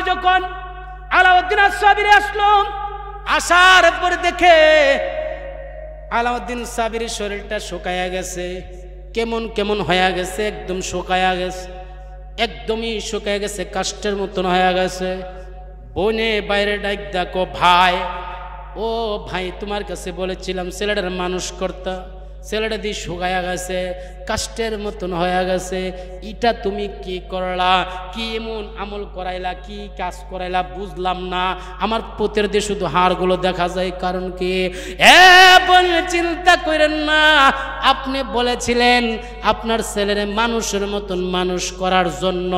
আসছে যখন আলাউদ্দিন সাবিরি আসলো, আসার পরে দেখে আলাউদ্দিন সাবিরির শরীরটা শুকায়া গেছে, কেমন কেমন হয়ে গেছে, একদম শুকায়া গেছে, একদমই শুকায়া গেছে, কাষ্টের মতন হয়ে গেছে। বনে বাইরে ডাক দেখো, ভাই ও ভাই, তোমার কাছে বলেছিলাম ছেলেটার মানুষ করতা, ছেলেটা দিয়ে শুকায়া গেছে, কাষ্টের মতন হয়ে গেছে, এটা তুমি কি করলা, কি এমন আমল করাইলা, কি কাজ করাইলা বুঝলাম না, আমার পুতের দিয়ে শুধু হাড়গুলো দেখা যায়, কারণ কি? বলে চিন্তা করেন না, আপনি বলেছিলেন আপনার ছেলের মানুষের মতন মানুষ করার জন্য,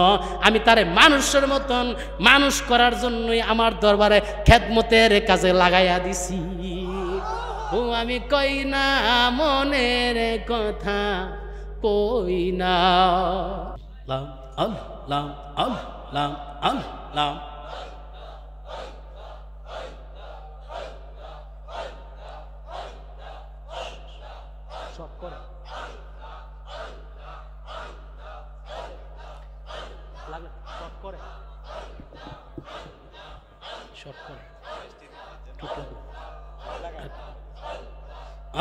আমি তারে মানুষের মতন মানুষ করার জন্যই আমার দরবারে খেদমতের কাজে লাগাইয়া দিছি। ও আমি কই না মনের কথা, কই না। লাম আল্লাহ আল্লাহ আল্লাহ সব করে লাগে, সব করে সব করে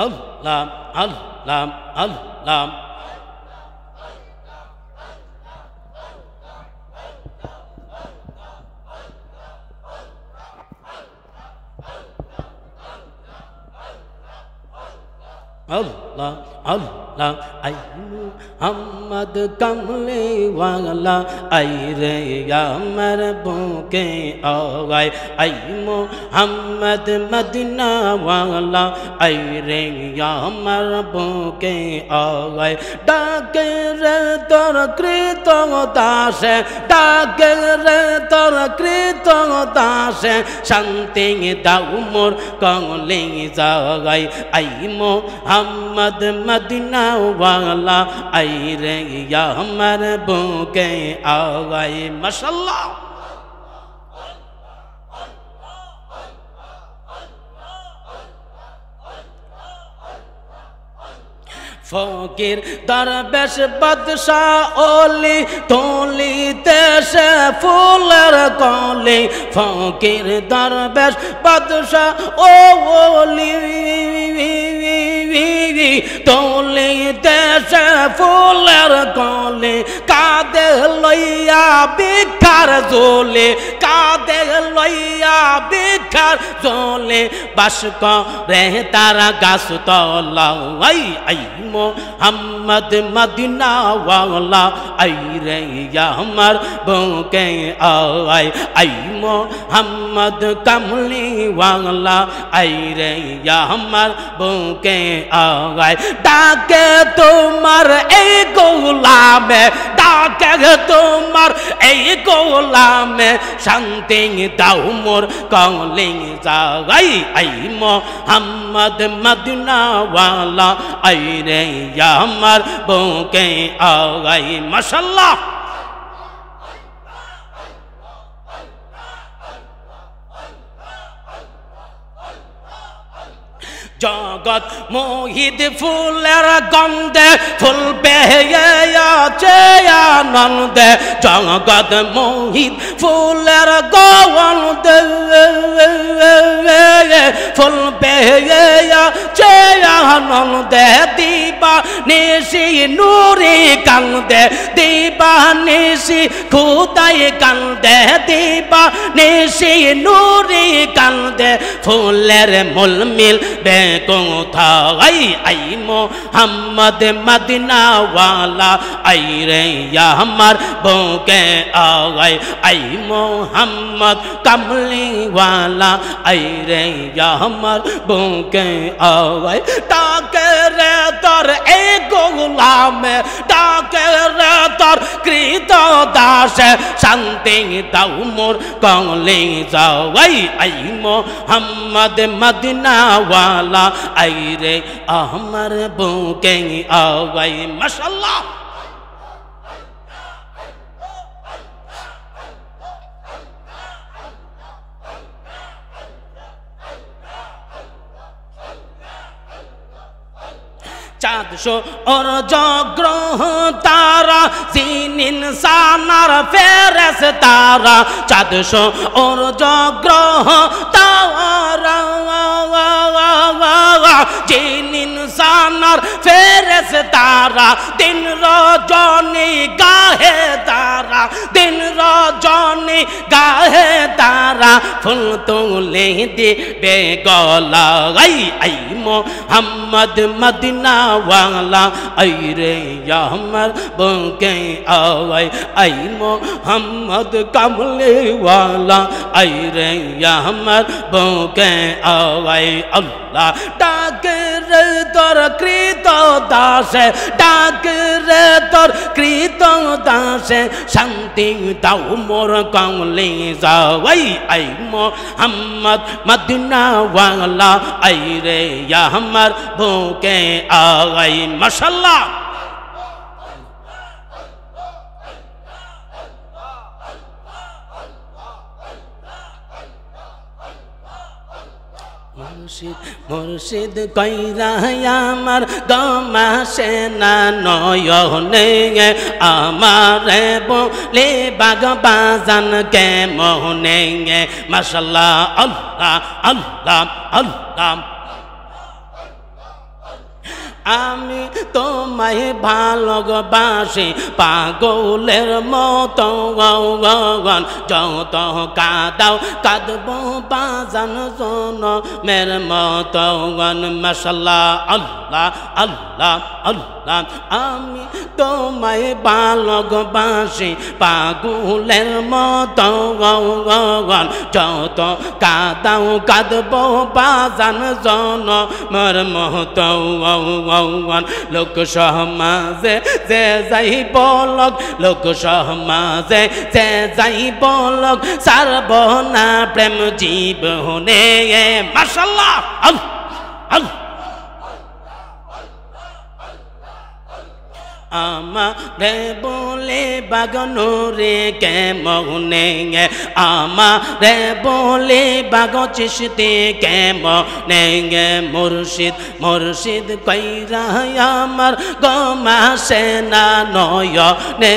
আল্লাহ আল্লাহ আল্লাহ Allah Allah ay Muhammad kamle wala ay re amar boke ay ay Muhammad Madina wala ay re amar boke ay dake re tor krito dase dake re tor krito dase shanti daumor kangling jagay ay Muhammad Madina wala ay re amar boke ay mashallah ফকির দরবেশ বাদশাহ ওলি তোলি দেশে ফুলের কলি ফকির দরবেশ বাদশাহ ওলি তোলি দেশে ফুলের কলি কাঁদে লইয়া ভিক্ষার জলে কাঁদে লইয়া ভিক্ষার জলে বাস করে তারা গাছ তলাই I Muhammad Madina wala ay re amar boke ay ay Muhammad kamli wala ay re amar boke ay dake tomar ei golame dake tomar ei golame shanti daumor kangling jagay ay Muhammad Madina wala ay re amar boke ay mashallah জগৎ মোহিত ফুলের গন্ধে ফুল পেয়ে আছে আনন্দে জগৎ মোহিত ফুলের গন্ধে ফুল পেয়ে আছে আনন্দে দিবা নিশি নুরি কান্দে দিবা নিশি খুদাই কান্দে দিবা নিশি নুরি কান্দে ফুলের মুলমিল বে কোথায় I Muhammad Madina wala ay re amar boke ay ay Muhammad kamli wala ay re amar boke ay take re tor e golame take re tor krito dase shanti daumor kangli jagay ay Muhammad Madina wala ay re amar boke ay mashallah চাঁদ সূরজ গ্রহ তারা জিন ইনসান আর ফেরেশতারা চাঁদ সূরজ গ্রহ তারা জিন ইনসান আর ফেরেশতারা দিন রজনী গাহে তারা দিন রজনী গাহে তারা ফুল তুলে দিবে গলায় আই মোহাম্মদ মদিনা वाला आई रे या हमर बके आवाई आई मोहम्मद कमले वाला आई रे या हमर बके आवाई अल्लाह डाक रे तोर कृत दासे डाक रे तोर कृत दासे शांति दाओ मोर कमले जावाई आई मोहम्मद मदिना वाला आई रे या हमर बके आवाई माशाल्लाह मुर्शिद मुर्शिद कइरा आमार गमा सेना नयने आमारे बोले बाग बाजान के मोहने माशाल्लाह अल्लाह अल्लाह अल्लाह আমি তোমায় ভালোবাসি পাগলের মতো যত কাঁদাও কাঁদব বাজান জনমের মতো মাশাআল্লাহ আল্লাহ আল্লাহ আল্লাহ আমি তোমায় ভালোবাসি পাগলের মতো যত কাঁদাও কাঁদব বাজান জনমের মতো লোক সমাজে যে যাই বলক লোক সমাজে যে যাই বলক সারব না প্রেম জীবনে মাশাআল্লাহ আল্লাহ আমারে বলে বাগনুরে কে মনে আমারে বলে বাগ চিশতি কে মনে মুর্শিদ মুর্শিদ কইরা আমার গমা সেনা নয়নে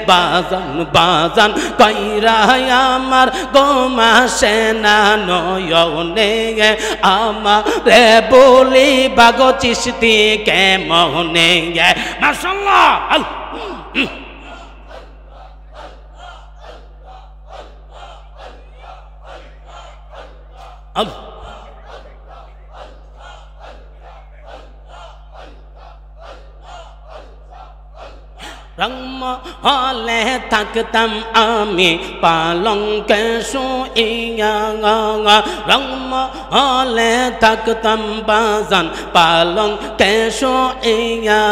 বাজান বাজান কইরা আমার গমা সেনা নয়নে আমারে বলে বাগ চিশতি কে মনে মাশাআল্লাহ রংমহলে থাকতাম আমি পালঙ্কে শুইয়া রংমহলে থাকতাম বাজান পালঙ্কে শুইয়া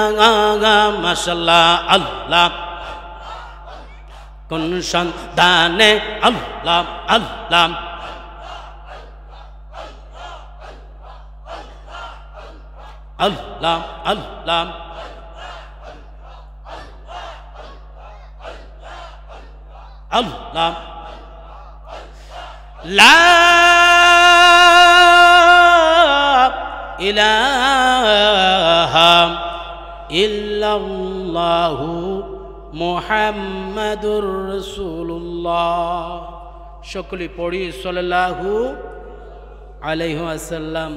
মাশাআল্লাহ আল্লাহ কোন সন্তানে আল্লাহ আল্লাহ আল্লাহ আল্লাহ Allah La ilaha illallah Muhammadur Rasulullah সকলে পড়ি সাল্লাল্লাহু আলাইহি ওয়াসাল্লাম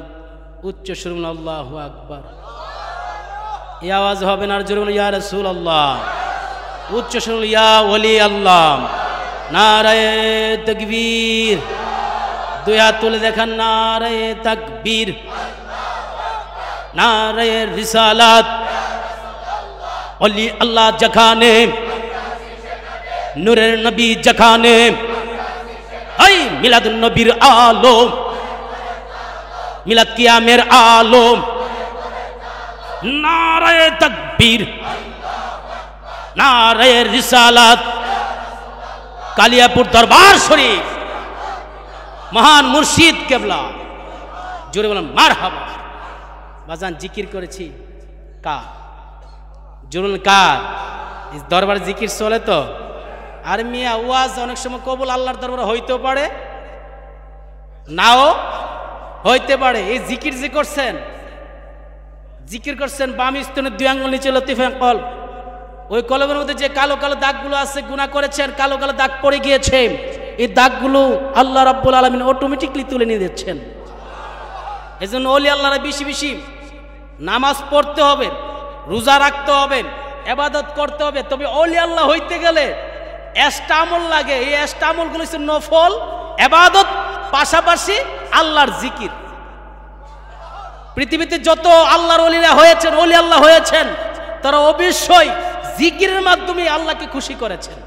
উচ্চ সুরে আল্লাহু আকবার এই আওয়াজ হবে না জোরে ইয়া রাসূলুল্লাহ উচ্চ সুরে ইয়া ওলি আল্লাহ নারায়ে তাকবীর দুই হাত তুলে দেখান নারায়ে তাকবীর নারায়ে রিসালাত ওলি আল্লাহ যেখানে নূরের নবী যেখানে এই মিলাদুন নবীর আলো মিলাদ কিয়ামের আলো নারায়ে তাকবীর নারায়ে রিসালাত কালিয়াপুর দরবার শরীফ মহান মুর্শিদ কেবলা জোরে বলেন মারহাবা বাজান জিকির করেছি কার জোরে কার এই দরবার জিকির চলে তো আর মিয়া ওয়াজ অনেক সময় কবুল আল্লাহর দরবারে হইতেও পারে নাও হইতে পারে এই জিকির যে করছেন জিকির করছেন বাম স্তনের 2 আঙ্গুল নিচে লতিফা কল, ওই কলমের মধ্যে যে কালো কালো দাগগুলো আছে, গুনাহ করেছেন, কালো কালো দাগ পড়ে গিয়েছে, এই দাগগুলো আল্লাহ রাব্বুল আলামিন অটোমেটিকলি তুলে নিয়ে দিচ্ছেন। এজন্য ওলি আল্লাহরা বেশি বেশি নামাজ পড়তে হবে, রোজা রাখতে হবে, ইবাদত করতে হবে। তবে ওলি আল্লাহ হইতে গেলে এক্সট্রা আমল লাগে। এই এক্সট্রা আমলগুলো হচ্ছে নফল ইবাদত, পাশাপাশি আল্লাহর জিকির। পৃথিবীতে যত আল্লাহর ওলিরা হয়েছেন, ওলি আল্লাহ হয়েছেন, তারা অবশ্যই জিকিরের মাধ্যমে আল্লাহকে খুশি করেছেন।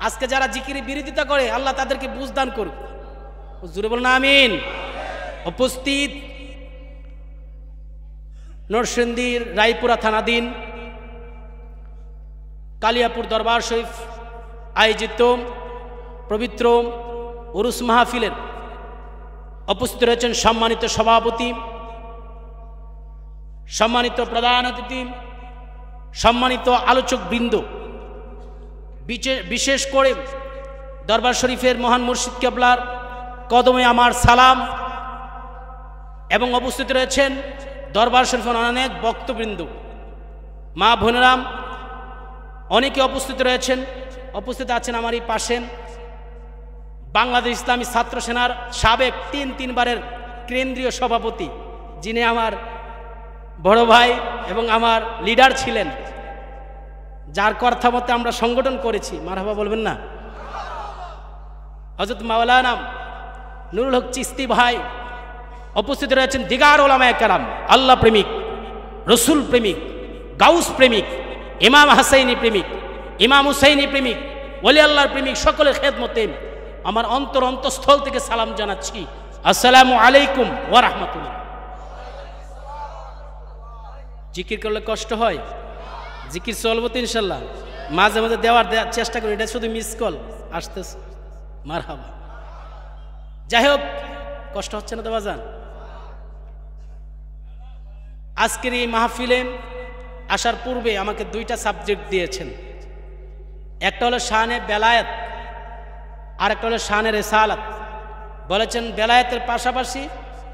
আজকে যারা জিকিরের বিরোধিতা করে, আল্লাহ তাদেরকে বুঝদান করুক। জোরে বলুন আমিন। উপস্থিত নরসিংদীর রায়পুরা থানাধীন কালিয়াপুর দরবার শরীফ আয়োজিত পবিত্র উরুস মাহফিলের উপস্থিত রয়েছেন সম্মানিত সভাপতি, সম্মানিত প্রধান অতিথি, সম্মানিত আলোচক বৃন্দ, বিশেষ করে দরবার শরীফের মহান মুর্শিদ কেবলার কদমে আমার সালাম। এবং উপস্থিত রয়েছেন দরবার শরীফের অনেক বক্তবৃন্দ, মা বোনেরাম, অনেকে উপস্থিত রয়েছেন। উপস্থিত আছেন আমার এই পাশে বাংলাদেশ ইসলামী ছাত্র সেনার সাবেক 3 বারের কেন্দ্রীয় সভাপতি, যিনি আমার বড় ভাই এবং আমার লিডার ছিলেন, যার কথা মতে আমরা সংগঠন করেছি। মারহাবা বলবেন না? হযরত মাওলানা নুরুল হক চিশতি ভাই উপস্থিত রয়েছেন। দিগার ওলামায়ে কেরাম, আল্লাহ প্রেমিক, রসুল প্রেমিক, গাউস প্রেমিক, ইমাম হাসাইনি প্রেমিক, ইমাম হুসাইনি প্রেমিক, ওলি আল্লাহর প্রেমিক, সকলের খেদমতে আমার অন্তঃস্থল থেকে সালাম জানাচ্ছি। আসসালামু আলাইকুম ওয়া রাহমাতুল্লাহ। জিকির করলে কষ্ট হয়? জিকির চলবো তো ইনশাল্লাহ। মাঝে মাঝে দেওয়ার চেষ্টা করি, এটা শুধু মিস কল আসতেছে। মারহাবা। যাই হোক, কষ্ট হচ্ছে না তো বাজান? আজকের এই মাহফিলে আসার পূর্বে আমাকে 2টা সাবজেক্ট দিয়েছেন। একটা হলো শানে বেলায়েত, আর একটা হলো শানে রেসালাত। বলেছেন বেলায়েতের পাশাপাশি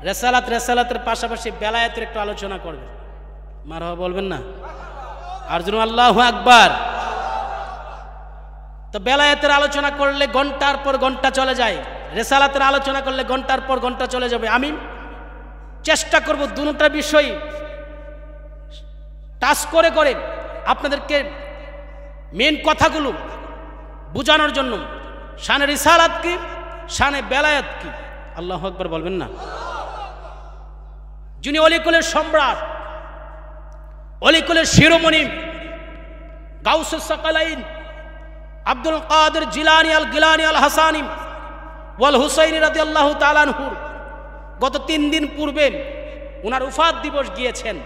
রেসালাত, রেসালাতের পাশাপাশি বেলায়েতের একটু আলোচনা করবে। মারহাবা বলবেন না? আর জন্য আল্লাহু আকবার। তো বেলায়েতের আলোচনা করলে ঘন্টার পর ঘন্টা চলে যায়, রেসালাতের আলোচনা করলে ঘন্টার পর ঘন্টা চলে যাবে। আমি চেষ্টা করব দুটো বিষয় টাচ করে করে আপনাদেরকে মেন কথাগুলো বোঝানোর জন্য। শানে রিসালাত কি, শানে বেলায়েত কি? আল্লাহু আকবার বলবেন না? যিনি অলিকুলের সম্রাট, অলিকুলের শিরোমণি, গাউসুস সাকালাইন আব্দুল কাদের জিলানী আল গিলানী আল হাসানি ওয়াল হুসাইনি রাদিয়াল্লাহু তাআলা আনহু গত 3 দিন পূর্বে ওনার উফাত দিবস গিয়েছেন।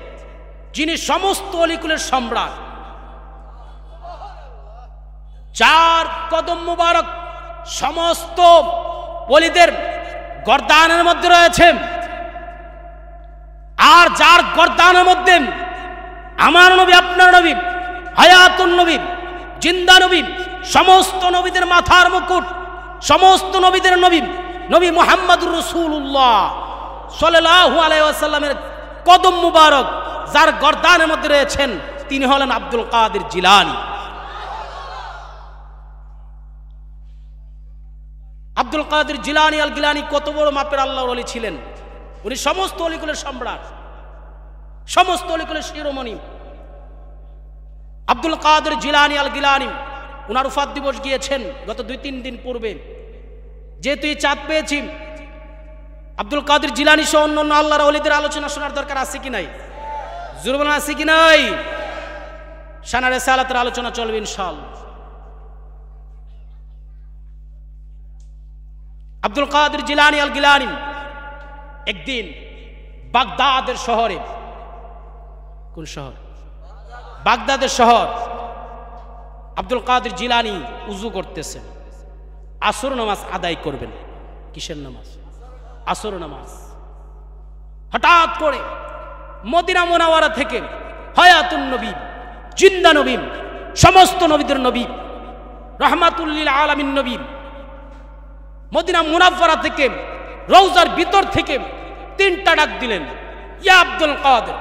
যিনি সমস্ত অলিকুলের সম্রাট, 4 কদম মুবারক সমস্ত ওলিদের গর্দানের মধ্যে রয়েছে। আর যার গর্দানের মধ্যে আমার নবী, আপনার নবী, হায়াতুন নবী, জিন্দা নবী, সমস্ত নবীদের মাথার মুকুট, সমস্ত নবীদের নবী, নবী মুহাম্মদুর রাসূলুল্লাহ সাল্লাল্লাহু আলাইহি ওয়াসাল্লামের কদম মুবারক যার গর্দানের মধ্যে রয়েছেন, তিনি হলেন আব্দুল কাদের জিলানী। আব্দুল কাদের জিলানী আল গিলানী কত বড় মাপের আল্লাহর ওলি ছিলেন। উনি সমস্ত অলিকুলের সম্রাট, সমস্ত অলিকুলের শিরোমণি। আব্দুল কাদের জিলানী আল গিলানী উনার উফাত দিবস গিয়েছেন গত 2-3 দিন পূর্বে। যেহেতু এই চাঁদ পেয়েছি, আব্দুল কাদের জিলানী সহ অন্য আল্লাহর ওলিদের আলোচনা শোনার দরকার আছে কি নাই? জুরবান আছে কি নাই? শানে রিসালাতের আলোচনা চলবে ইনশাআল্লাহ। আব্দুল কাদের জিলানী আল গিলানী একদিন বাগদাদের শহরে, কোন শহর? বাগদাদের শহর। আব্দুল কাদের জিলানী উযু করতেছেন, আসর নামাজ আদায় করবেন। কিসের নামাজ? আসর নামাজ। হঠাৎ করে মদিনা মুনাওয়ারা থেকে হায়াতুন নবী, জিন্দা নবী, সমস্ত নবীদের নবী, রাহমাতুল লিল আলামিন নবী, মদিনা মুনাওয়ারা থেকে রওজার ভিতর থেকে 3টা ডাক দিলেন, ইয়া আব্দুল কাদের,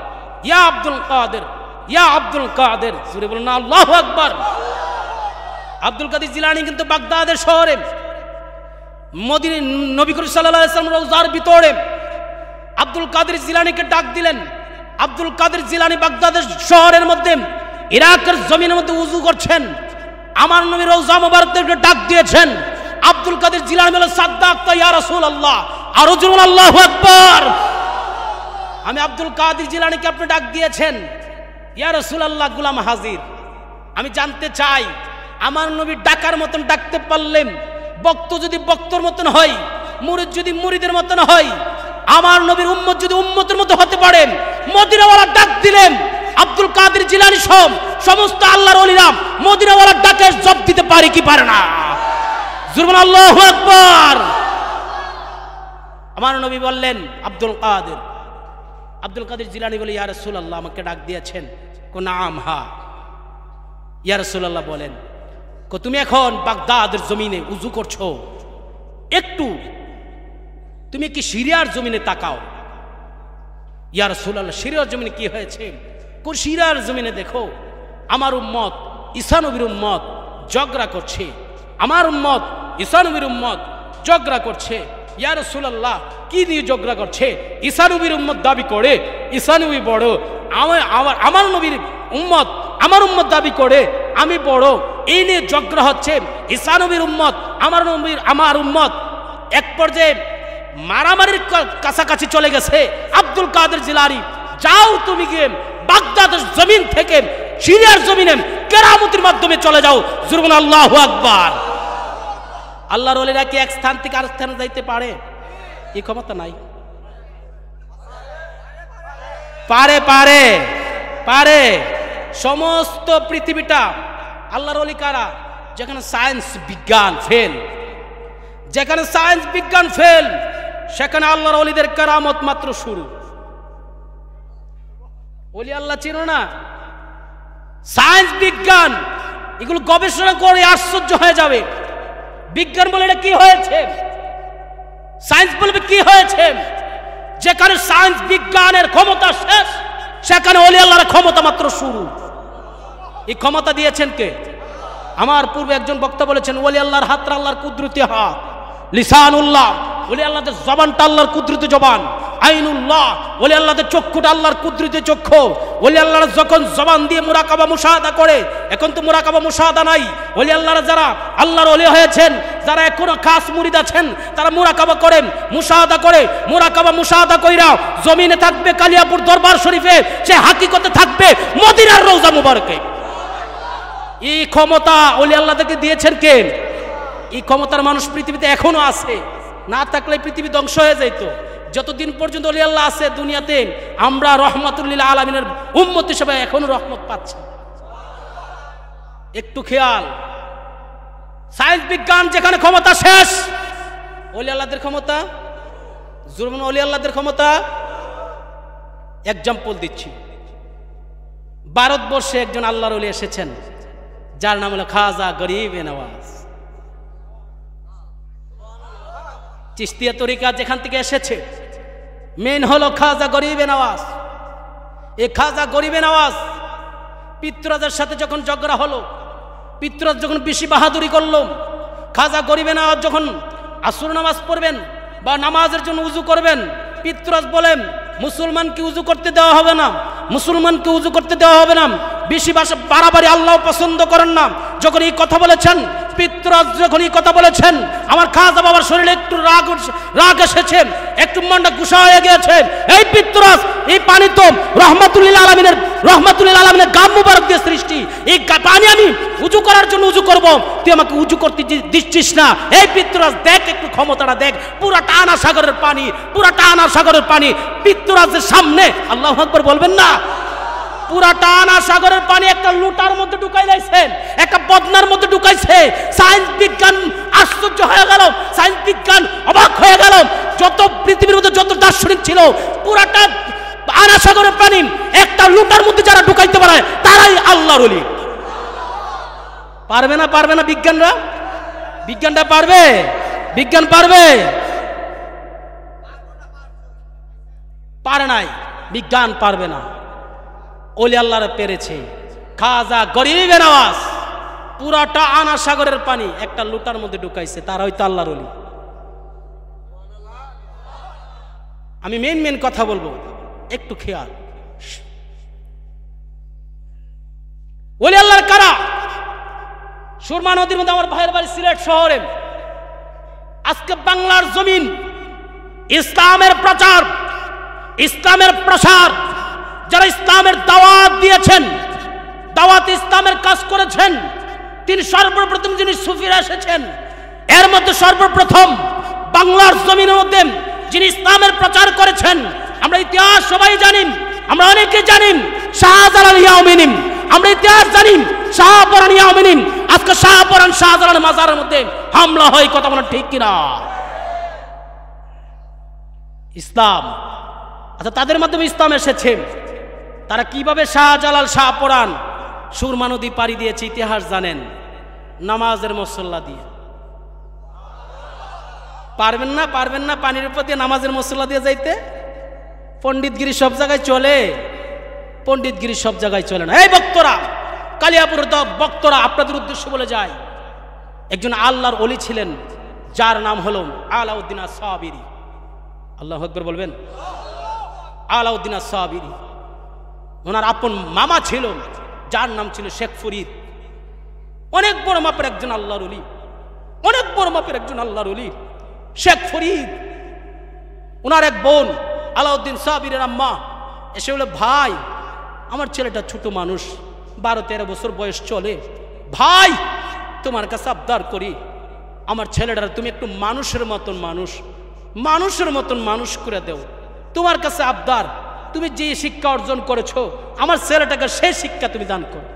ইয়া আব্দুল কাদের, ইয়া আব্দুল কাদের, জোরে বলুন না আল্লাহু আকবার। আব্দুল কাদের জিলানী কিন্তু বাগদাদের শহরে মদিনা নবী করিম সাল্লাল্লাহু আলাইহি ওয়াসাল্লাম রওজার ভিতরে আব্দুল কাদের জিলানীকে ডাক দিলেন। আব্দুল কাদের জিলানী বাগদাদের শহরের মধ্যে ইরাকের জমিনের মধ্যে উযু করছেন, আমার নবী রওজা মুবারককে ডাক দিয়েছেন। আব্দুল কাদের জিলানী বলেন সাদ্দাকতা ইয়া রাসূলুল্লাহ, আর জোরে আল্লাহু আকবার। আমি আব্দুল কাদের জিলানীকে আপনি ডাক দিয়েছেন, ইয়া রাসূলুল্লাহ গোলাম হাজির। আমি জানতে চাই আমার নবী ডাকার মতন ডাকতে পারলেন, বক্ত যদি বক্তর মতন হয়, মুরিদ যদি মুরিদের মতন হয়, আমার নবীর উম্মত যদি উম্মতের মতো হতে পারেন, মদিনাওয়ালা ডাক দিলেন আব্দুল কাদের জিলানী সহ সমস্ত আল্লাহর ওলিরা মদিনাওয়ালা ডাকে জবাব দিতে পারে কি পারে না? জোরে বলুন আল্লাহু আকবার। আমার নবী বললেন আব্দুল কাদের জিলানী বলে ইয়া রাসূলুল্লাহ আমাকে ডাক দিয়েছেন। কো নাম, হা। ইয়া রাসূলুল্লাহ বলেন, কো তুমি এখন বাগদাদের জমিনে উযু করছো, একটু তুমি কি সিরিয়ার জমিনে তাকাও। ইয়া রাসূলুল্লাহ সিরিয়ার জমিনে কি হয়েছে? কো সিরিয়ার জমিনে দেখো আমার উম্মত ঈসা নবীর উম্মত ঝগড়া করছে, আমার উম্মত ঈসা নবীর উম্মত ঝগড়া করছে। ইয়া রাসূলুল্লাহ কি নিয়ে ঝগড়া করছে? ঈসা নবীর উম্মত দাবি করে ঈসা নবী বড়, আমার নবীর উম্মত আমার উম্মত দাবি করে আমি বড়, এই নিয়ে ঝগড়া হচ্ছে। ঈসা নবীর উম্মত আমার উম্মত এক পর্যায়ে মারামারির কাছাকাছি চলে গেছে। আব্দুল কাদের জিলানী যাও তুমি গিয়ে বাগদাদের জমিন থেকে সিরিয়ার জমিনে কেরামতের মাধ্যমে চলে যাও। জোরে বলুন আল্লাহু আকবার। আল্লাহর ওলিরা কি এক স্থান থেকে আরেক স্থানে যাইতে পারে? এই ক্ষমতা নাই। পারে পারে পারে সমস্ত পৃথিবীটা আল্লাহর ওলি কারা? যেখানে সায়েন্স বিজ্ঞান ফেল, যেখানে সায়েন্স বিজ্ঞান ফেল সেখানে আল্লাহর ওলিদের কেরামত মাত্র শুরু। ওলি আল্লাহ চিনো না? সায়েন্স বিজ্ঞান এগুলো গবেষণা করে আশ্চর্য হয়ে যাবে। বিজ্ঞান বলে এটা কি হয়েছে, সায়েন্স বলবে কি হয়েছে। যেখানে সায়েন্স বিজ্ঞানের ক্ষমতা শেষ সেখানে ওলি আল্লাহর ক্ষমতা মাত্র শুরু। এই ক্ষমতা দিয়েছেন কে? আমার পূর্বে একজন বক্তা বলেছেন ওলি আল্লাহর হাতটা আল্লাহর কুদরতি হাত, লিসানুল্লাহ ওলি আল্লাহদের জবানটা আল্লাহর কুদরতি জবান, আইনুল্লাহ ওলি আল্লাহদের চক্ষুটা আল্লাহর কুদরতি চক্ষু। ওলি আল্লাহরা যখন জবান দিয়ে মুরাকাবা মুশাহাদা করে, এখন তো মুরাকাবা মুশাহাদা নাই। ওলি আল্লাহরা যারা আল্লাহর ওলি হয়েছেন, যারা এখনো খাস মুরিদ আছেন, তারা মুরাকাবা করেন, মুশাহাদা করে, মুরাকাবা মুশাহাদা কইরা জমিনে থাকবে কালিয়াপুর দরবার শরীফে, সে হাকিকতে থাকবে মদিনার রওজা মুবারকে। এই ক্ষমতা ওলি আল্লাহদেরকে দিয়েছেন কে? এই ক্ষমতার মানুষ পৃথিবীতে এখনো আছে, না থাকলে পৃথিবী ধ্বংস হয়ে যেত। যতদিন পর্যন্ত ওলি আল্লাহ আছে দুনিয়াতে, আমরা রহমাতুল লিল আলামিনের উম্মত হিসেবে এখনো রহমত পাচ্ছি। একটু খেয়াল, সায়েন্স বিজ্ঞান যেখানে ক্ষমতা শেষ, ওলি আল্লাহদের ক্ষমতা, জুরমান ওলি আল্লাহদের ক্ষমতা। এক্সাম্পল দিচ্ছি, ভারতবর্ষে একজন আল্লাহর ওলি এসেছেন যার নাম হলো খাজা গরিব নওয়াজ। চিশতিয়া তরিকা যেখান থেকে এসেছে মেন হলো খাজা গরিবে নওয়াজ। এই খাজা গরিবে নওয়াজ পিতরাজের সাথে যখন ঝগড়া হলো, পিতরাজ যখন বেশি বাহাদুরি করলো, খাজা গরিবে নওয়াজ যখন আসর নামাজ পড়বেন বা নামাজের জন্য উজু করবেন, পিতরাজ বলেন মুসলমানকে উজু করতে দেওয়া হবে না, মুসলমানকে উজু করতে দেওয়া হবে না, বেশি বাড়াবাড়ি আল্লাহ পছন্দ করেন না। যখন এই কথা বলেছেন, পিতরাজ যখন এই কথা বলেছেন, আমার খাজা বাবার শরীরে একটু রাগ এসেছে, একটু মনটা গুসা হয়ে গিয়েছে। এই পিতরাজ, এই পানি তো রহমাতুল লিল আলামিনের গাম মুবারক দিয়ে সৃষ্টি, এই পানি আমি উজু করার জন্য উজু করব, তুই আমাকে উজু করতে দিচ্ছিস না। এই পিতরাজ দেখ, একটু ক্ষমতাটা দেখ, পুরা টানা সাগরের পানি, পুরা টানা সাগরের পানি পিতরাজের সামনে আল্লাহু আকবার বলবেন না? পুরা টানা সাগরের পানি একটা লুটার মধ্যে ঢুকাই লাইছেন, একটা বদনার মধ্যে ঢুকাইছে। সায়েন্স বিজ্ঞান আশ্চর্য হয়ে গেল, সায়েন্স বিজ্ঞান অবাক হয়ে গেল। যত পৃথিবীর মধ্যে যত দার্শনিক ছিল, পুরাটা আনা সাগরের পানি একটা লুটার মধ্যে যারা ঢুকাইতে পারে তারাই আল্লাহর ওলি। পারবে না? পারবে না বিজ্ঞানরা? বিজ্ঞানটা পারবে? বিজ্ঞান পারবে? পারে নাই, বিজ্ঞান পারবে না। ওলি আল্লাহরে পেরেছে। খাজা গরিবে নওয়াজ পুরাটা আনা সাগরের পানি একটা লুটার মধ্যে ঢুকাইছে, তার হয়তো আল্লাহর ওলি। আমি মেন কথা বলবো, একটু খেয়াল। ওলি আল্লাহর কারা? সুরমা নদীর মধ্যে আমার ভাইয়ের বাড়ি সিলেট শহরে। আজকে বাংলার জমিন ইসলামের প্রচার, ইসলামের প্রসার, যারা ইসলামের দাওয়াত দিয়েছেন, দাওয়াত ইসলামের কাজ করেছেন, তিনি সর্বপ্রথম যিনি সুফিরা এসেছেন, এর মধ্যে সর্বপ্রথম বাংলার জমিনের মধ্যে যিনি ইসলামের প্রচার করেছেন, আমরা ইতিহাস সবাই জানি, আমরা অনেকে জানি, শাহজালাল ইয়ামিনী। আমরা ইতিহাস জানি, শাহপরান ইয়ামিনী। আজকে শাহপরান শাহজালাল মাজারের মধ্যে হামলা হয়, কথা বলেন ঠিক কিনা? ইসলাম, আচ্ছা তাদের মাধ্যমে ইসলাম এসেছে। তারা কিভাবে শাহজালাল শাহপরান সুরমা নদী পাড়ি দিয়েছে ইতিহাস জানেন? নামাজের মুসল্লা দিয়ে। পারবেন না পানির উপর দিয়ে নামাজের মুসল্লা দিয়ে যাইতে? পণ্ডিতগিরি সব জায়গায় চলে, পণ্ডিতগিরি সব জায়গায় চলে না। এই বক্তরা, কালিয়াপুর বক্তরা, আপনাদের উদ্দেশ্য বলে যায়, একজন আল্লাহর ওলি ছিলেন যার নাম হলো আলাউদ্দিন আস-সাবিরি। আল্লাহু আকবার বলবেন। আলাউদ্দিন আস-সাবিরি, ওনার আপন মামা ছিল যার নাম ছিল শেখ ফরিদ। অনেক বড় মাপের একজন আল্লাহর ওলি, অনেক বড় মাপের একজন আল্লাহর ওলি শেখ ফরিদ। ওনার এক বোন আলাউদ্দিন সাবিরের আম্মা এসে বলে, ভাই আমার ছেলেটা ছোট মানুষ, 12-13 বছর বয়স চলে, ভাই তোমার কাছে আবদার করি, আমার ছেলেটার তুমি একটু মানুষের মতন মানুষ করে দেও। তোমার কাছে আবদার, তুমি যে শিক্ষা অর্জন করেছো আমার ছেলেটাকে সেই শিক্ষা তুমি দান করো।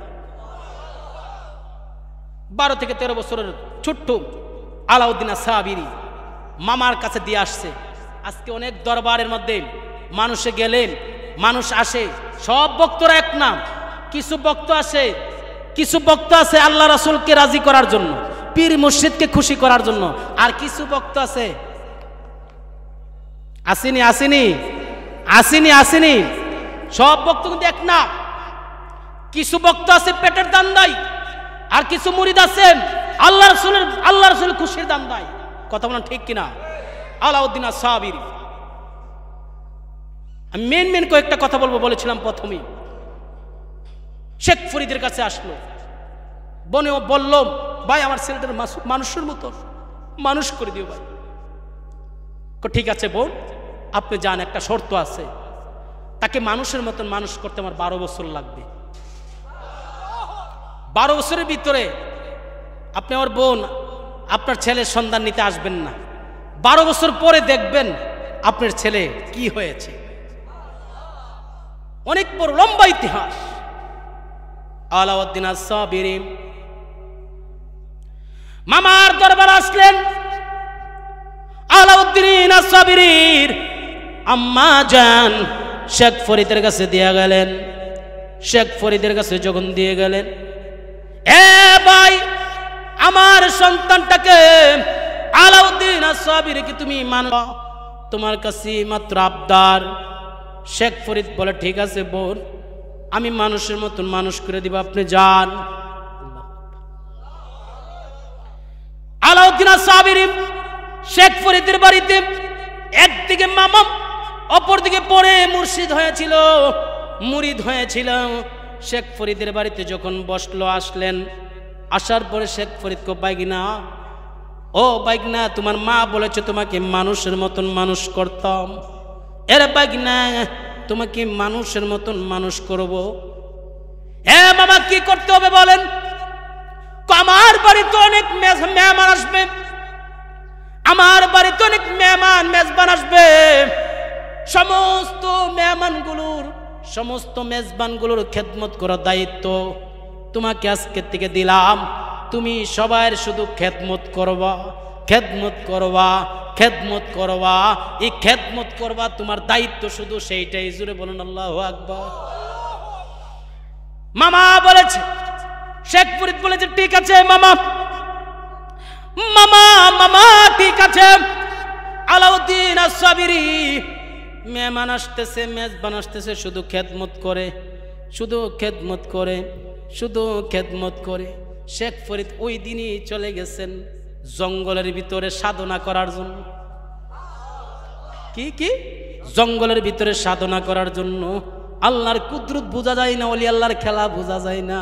12 থেকে 13 বছরের ছোট্ট আলাউদ্দিন আস-সাবিরি মামার কাছে দিয়ে আসছে। আজকে অনেক দরবারের মধ্যে মানুষে গেলেন, মানুষ আসে, সব বক্তরা এক না। কিছু বক্তা আছে আল্লাহ রাসূলকে রাজি করার জন্য, পীর মুর্শিদকে খুশি করার জন্য, আর কিছু বক্তা আছে আসেনি সব বক্তা কিন্তু এক না। কিছু বক্তা আছে পেটের দান্দাই, আর কিছু মুরিদ আছেন আল্লাহ রাসূলের খুশির দান্দাই। কথা বলেন ঠিক কিনা? আলাউদ্দিন আস-সাবিরি। আমি মেন কয়েকটা কথা বলেছিলাম প্রথমেই। শেখ ফরিদের কাছে আসলো, বলল, ভাই আমার ছেলেটার মানুষের মতো মানুষ করে দিও ভাই। ঠিক আছে বোন, আপনি যান, একটা শর্ত আছে, তাকে মানুষের মতন মানুষ করতে আমার 12 বছর লাগবে। 12 বছরের ভিতরে আপনি আমার বোন, আপনার ছেলের সন্ধান নিতে আসবেন না। 12 বছর পরে দেখবেন আপনার ছেলে কি হয়েছে। অনেক বড় লম্বা ইতিহাস। আলাউদ্দিন আস-সাবিরি মামার দরবার আসলেন। আলাউদ্দিন আস-সাবিরির আম্মা জান শেখ ফরিদের কাছে দিয়ে গেলেন। শেখ ফরিদের কাছে যখন দিয়ে গেলেন, এ ভাই আমার সন্তানটাকে আলাউদ্দিন আস-সাবিরি কি তুমি মানো? তোমার কাছে মাত্র আবদার। শেখ ফরিদ বলে, ঠিক আছে বোন, আমি মানুষের মতন মানুষ করে দিব, আপনি যান। আলাউদ্দিন আস-সাবিরি শেখ ফরিদের বাড়িতে একদিকে মামা, অপরদিকে পরে মুর্শিদ হয়েছিল, মুরিদ হয়েছিল। শেখ ফরিদের বাড়িতে যখন বসলো, আসলেন, আসার পরে শেখ ফরিদ কো, বাইগনা, ও বাইগনা, তোমার মা বলেছে তোমাকে মানুষের মতন মানুষ করতাম। এর বাইগনা, তোমাকে মানুষের মতন মানুষ করব। এ মামা কি করতে হবে বলেন? আমার বাড়িতে অনেক মেহমান আসবে, আমার বাড়িতে অনেক মেজবান আসবে। সমস্ত মেজবানগুলোর খেদমত করার দায়িত্ব তোমাকে আজকে থেকে দিলাম। তুমি সবার শুধু খেদমত করবা, এই খেদমত করবা, তোমার দায়িত্ব শুধু সেইটাই। জুড়ে বলুন আল্লাহু আকবার। মামা বলেছে, শেখ ফরিদ বলেছে, ঠিক আছে মামা, ঠিক আছে। আলাউদ্দিন আস-সাবিরি মেহমান আসতেছে, মেজবান আসতেছে, শুধু খেদমত করে, শুধু খেদমত করে, শুধু খেদমত করে। শেখ ফরিদ ওই দিনই চলে গেছেন জঙ্গলের ভিতরে সাধনা করার জন্য। কি কি জঙ্গলের ভিতরে সাধনা করার জন্য। আল্লাহর কুদরত বোঝা যায় না, ওলি আল্লাহর খেলা বোঝা যায় না,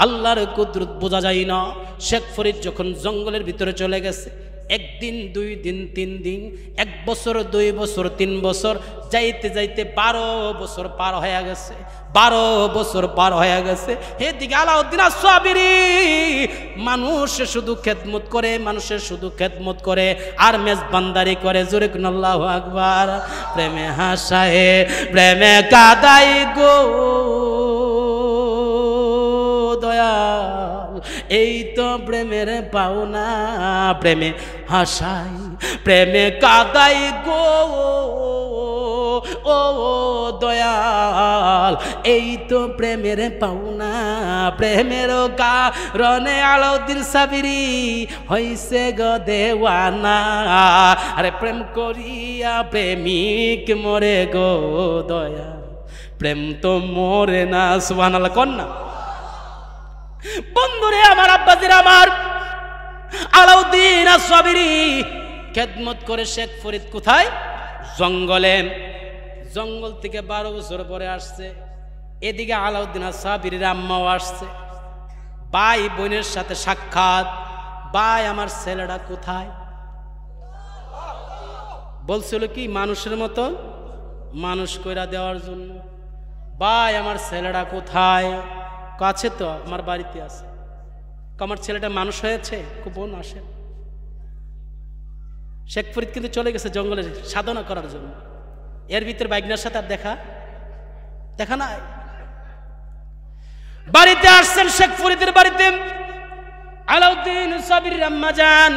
আল্লাহর কুদরত বোঝা যায় না। শেখ ফরিদ যখন জঙ্গলের ভিতরে চলে গেছে, একদিন, 2 দিন, 3 দিন, 1 বছর, 2 বছর, 3 বছর, যাইতে যাইতে 12 বছর পার হয়ে গেছে, 12 বছর পার হয়ে গেছে। এদিকে আলাউদ্দিন আস-সাবিরি মানুষ শুধু খেদমত করে, মানুষের শুধু খেদমত করে আর মেজবানদারি করে। জোরে কোন আল্লাহু আকবার। প্রেমে হাসায়, প্রেমে কাদাই গো দয়াল, এই তো প্রেমের পাওনা। প্রেমে হাসাই, প্রেমে কাদাই গো ও দয়াল, এই তো প্রেমের পাওনা। প্রেমের কারণে আলাউদ্দিন সাবিরি হইছে গো দেওয়ানা। আরে প্রেম করিয়া প্রেমিক মরে গো দয়াল, প্রেম তো মরে না। সুবহানাল্লাহ কন্যা। বন্ধুরে আমার, আব্বাজির আমার, আলাউদ্দিন আস-সাবিরি খেদমত করে শেখ ফরিদ কোথায়? জঙ্গলে। জঙ্গল থেকে 12 বছর পরে আসছে। এদিকে আলাউদ্দিন আস-সাবিরির আম্মাও আসছে। ভাই বোনের সাথে সাক্ষাৎ। ভাই আমার ছেলেটা কোথায়? বলছিল কি মানুষের মতো মানুষ কইরা দেওয়ার জন্য। ভাই আমার ছেলেটা কোথায়? কাছে তো আমার বাড়িতে আছে। আমার ছেলেটা মানুষ হয়েছে, খুব বোন আসে। শেখ ফরিদ কিন্তু চলে গেছে জঙ্গলে সাধনা করার জন্য। এর ভিতরে বাইগনার সাথে আর দেখা নাই। বাড়িতে আসছেন শেখ ফরিদের বাড়িতে। আলাউদ্দিন সাবিরির আম্মা যান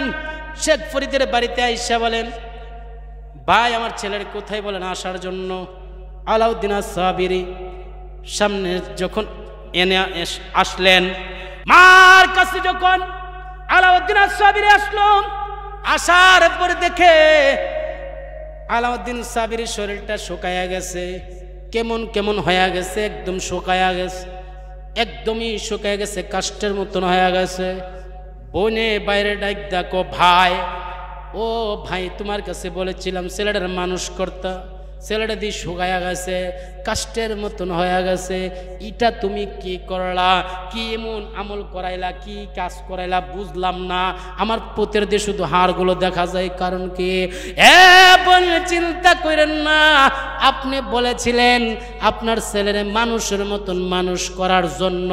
শেখ ফরিদের বাড়িতে আইসা বলেন, ভাই আমার ছেলের কোথায়? বলেন আসার জন্য। আলাউদ্দিন আস-সাবিরি সামনে যখন এনে আসলেন, মার কাছে যখন আলাউদ্দিন আস-সাবিরি আসলো, আসার পরে দেখে আলাউদ্দিন সাবিরির শরীরটা শুকায়া গেছে, কেমন কেমন হয়ে গেছে, একদম শুকায়া গেছে, একদমই শুকায়া গেছে, কাষ্টের মতন হয়ে গেছে। বোনে বাইরে ডাক দেখো, ভাই ও ভাই, তোমার কাছে বলেছিলাম ছেলেটার মানুষ করতে, ছেলেটা দিয়ে শুকায়া গেছে, কাষ্টের মতন হয়ে গেছে। এটা তুমি কি করলা? কি এমন আমল করাইলা? কি কাজ করাইলা? বুঝলাম না। আমার পুতের দিয়ে শুধু হাড়গুলো দেখা যায়, কারণ কি? বোন চিন্তা করেন না, আপনি বলেছিলেন আপনার ছেলের মানুষের মতন মানুষ করার জন্য।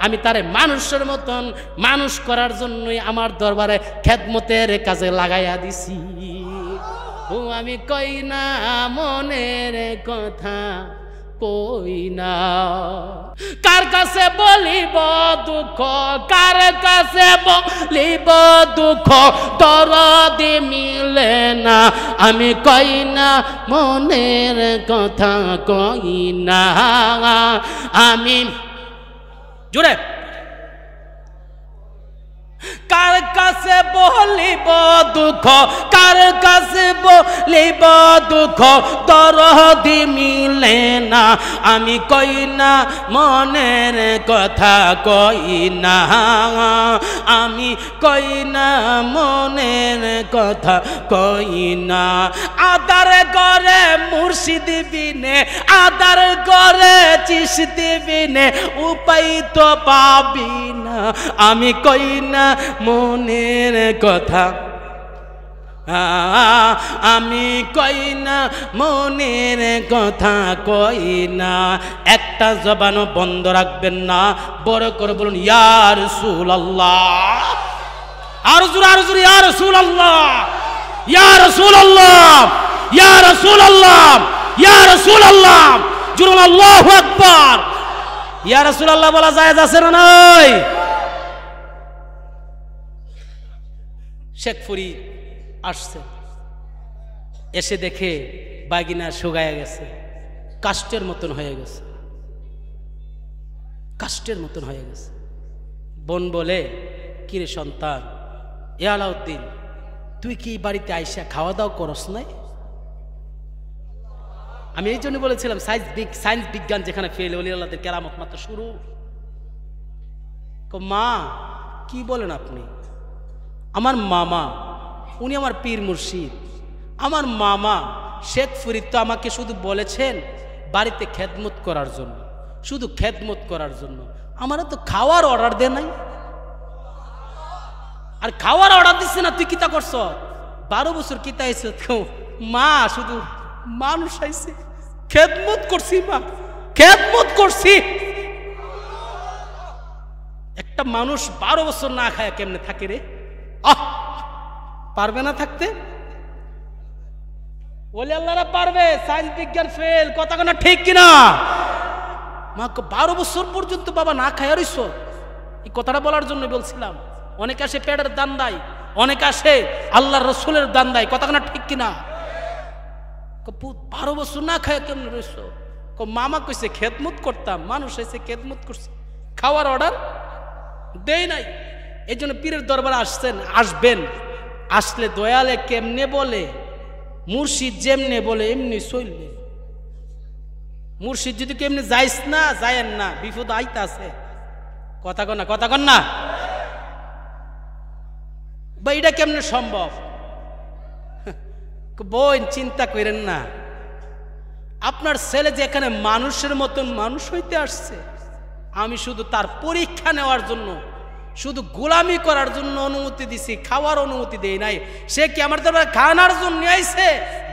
আমি তারে মানুষের মতন মানুষ করার জন্যই আমার দরবারে খেদমতের কাজে লাগাইয়া দিছি। ও আমি কই না মনের কথা, কই না কার কাছে বলিব দুঃখ, কার কাছে বলিব দুঃখ, দরদি মিলে না। আমি কই না মনের কথা, কই না আমি। জোরে কার কাছে বলিব দুঃখ, কার কাছে বলিব দুঃখ, দরদি মিলে না। আমি কই না মনের কথা, কই না আমি, কই না মনের কথা, কই না। আদার গরে মুর্শিদ বিনে, আদার গরে চিশতি বিনে, উপায় তো পাবি না। আমি কই না মনের কথা, আমি কই না মনের কথা, কই না। একটা জবানও বন্ধ রাখবেন না, বড় করে বলুন ইয়া রাসূলুল্লাহ। আরো জোরে, আরো জোরে, ইয়া রাসূলুল্লাহ, ইয়া রাসূলুল্লাহ, ইয়া রাসূলুল্লাহ, ইয়া রাসূলুল্লাহ। জোরে আল্লাহু আকবার। ইয়া রাসূলুল্লাহ বলা জায়েজ আছে না নাই? শেখ ফরিদ আসছে, এসে দেখে বাগিনা শুকায়া গেছে, কাষ্টের মতন হয়ে গেছে, কাষ্টের মতন হয়ে গেছে। বোন বলে, কিরে সন্তান, এ আলাউদ্দিন, তুই কি বাড়িতে আইসা খাওয়া দাওয়া করস নাই? আমি এই জন্য বলেছিলাম সায়েন্স বিজ্ঞান যেখানে ফেল, ওলি আল্লাহদের কেরামত মাত্র শুরু। মা কি বলেন আপনি? আমার মামা, উনি আমার পীর মুর্শিদ, আমার মামা শেখ ফরিদ তো আমাকে শুধু বলেছেন বাড়িতে খেদমত করার জন্য, শুধু খেদমত করার জন্য। আমারও তো খাওয়ার অর্ডার দেয় নাই। আর খাওয়ার অর্ডার দিচ্ছে না, তুই কিতা করছ? 12 বছর কিতা আইছে? মা শুধু মানুষ আইছে, খেদমত করছি মা, খেদমত করছি। একটা মানুষ 12 বছর না খায় কেমনে থাকে রে? পারবে না থাকতে? ওলি আল্লাহরা পারবে, সায়েন্স বিজ্ঞান ফেল, কথা না ঠিক কিনা? মা 12 বছর পর্যন্ত বাবা না খায় রইছ। এই কথাটা বলার জন্য বলছিলাম। অনেকে আসে পেটের দান দেয়, অনেকে আসে আল্লাহর রসুলের দান দেয়, কথা না ঠিক কিনা? 12 বছর না খায় কেমনে রইছ? মামা কইছে খেদমত করতাম, মানুষ এসে খেদমত করছে, খাওয়ার অর্ডার দেই নাই। এই জন্য পীরের দরবারে আসবেন, আসলে দয়ালে কেমনে বলে, মুর্শিদ যেমনে বলে এমনি চলবে। মুর্শিদ যদি কেমনে যাইস না, যায়েন না, বিপদ আইতা আছে। কথা কন না, কথা কন না বা এটা কেমনে সম্ভব? বোন চিন্তা করেন না, আপনার ছেলে যে এখানে মানুষের মতন মানুষ হইতে আসছে, আমি শুধু তার পরীক্ষা নেওয়ার জন্য, শুধু গোলামি করার জন্য অনুমতি দিছি, খাওয়ার অনুমতি দেই নাই। সে কি আমার দরবারে খানার জন্য আইছে,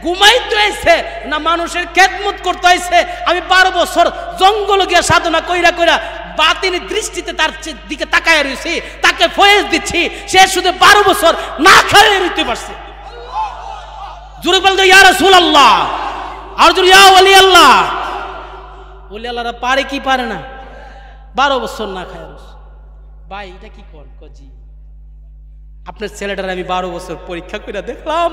ঘুমাইতে আইছে, না মানুষের খেদমত করতে আইছে? আমি 12 বছর জঙ্গল গিয়া সাধনা কইরা কইরা বাতিনি দৃষ্টিতে তার দিকে তাকায় রয়েছি, তাকে ফয়েজ দিচ্ছি, সে শুধু 12 বছর না খাইয়ে রইতে পারছে। জোরে বলতে ইয়া রাসূলুল্লাহ, আর জোরে ইয়া ওলি আল্লাহ। ওলি আল্লাহরা পারে কি পারে না? 12 বছর না খায় রয়েছে। ভাই এটা কি কর কজি? আপনার ছেলেটার আমি 12 বছর পরীক্ষা করে দেখলাম,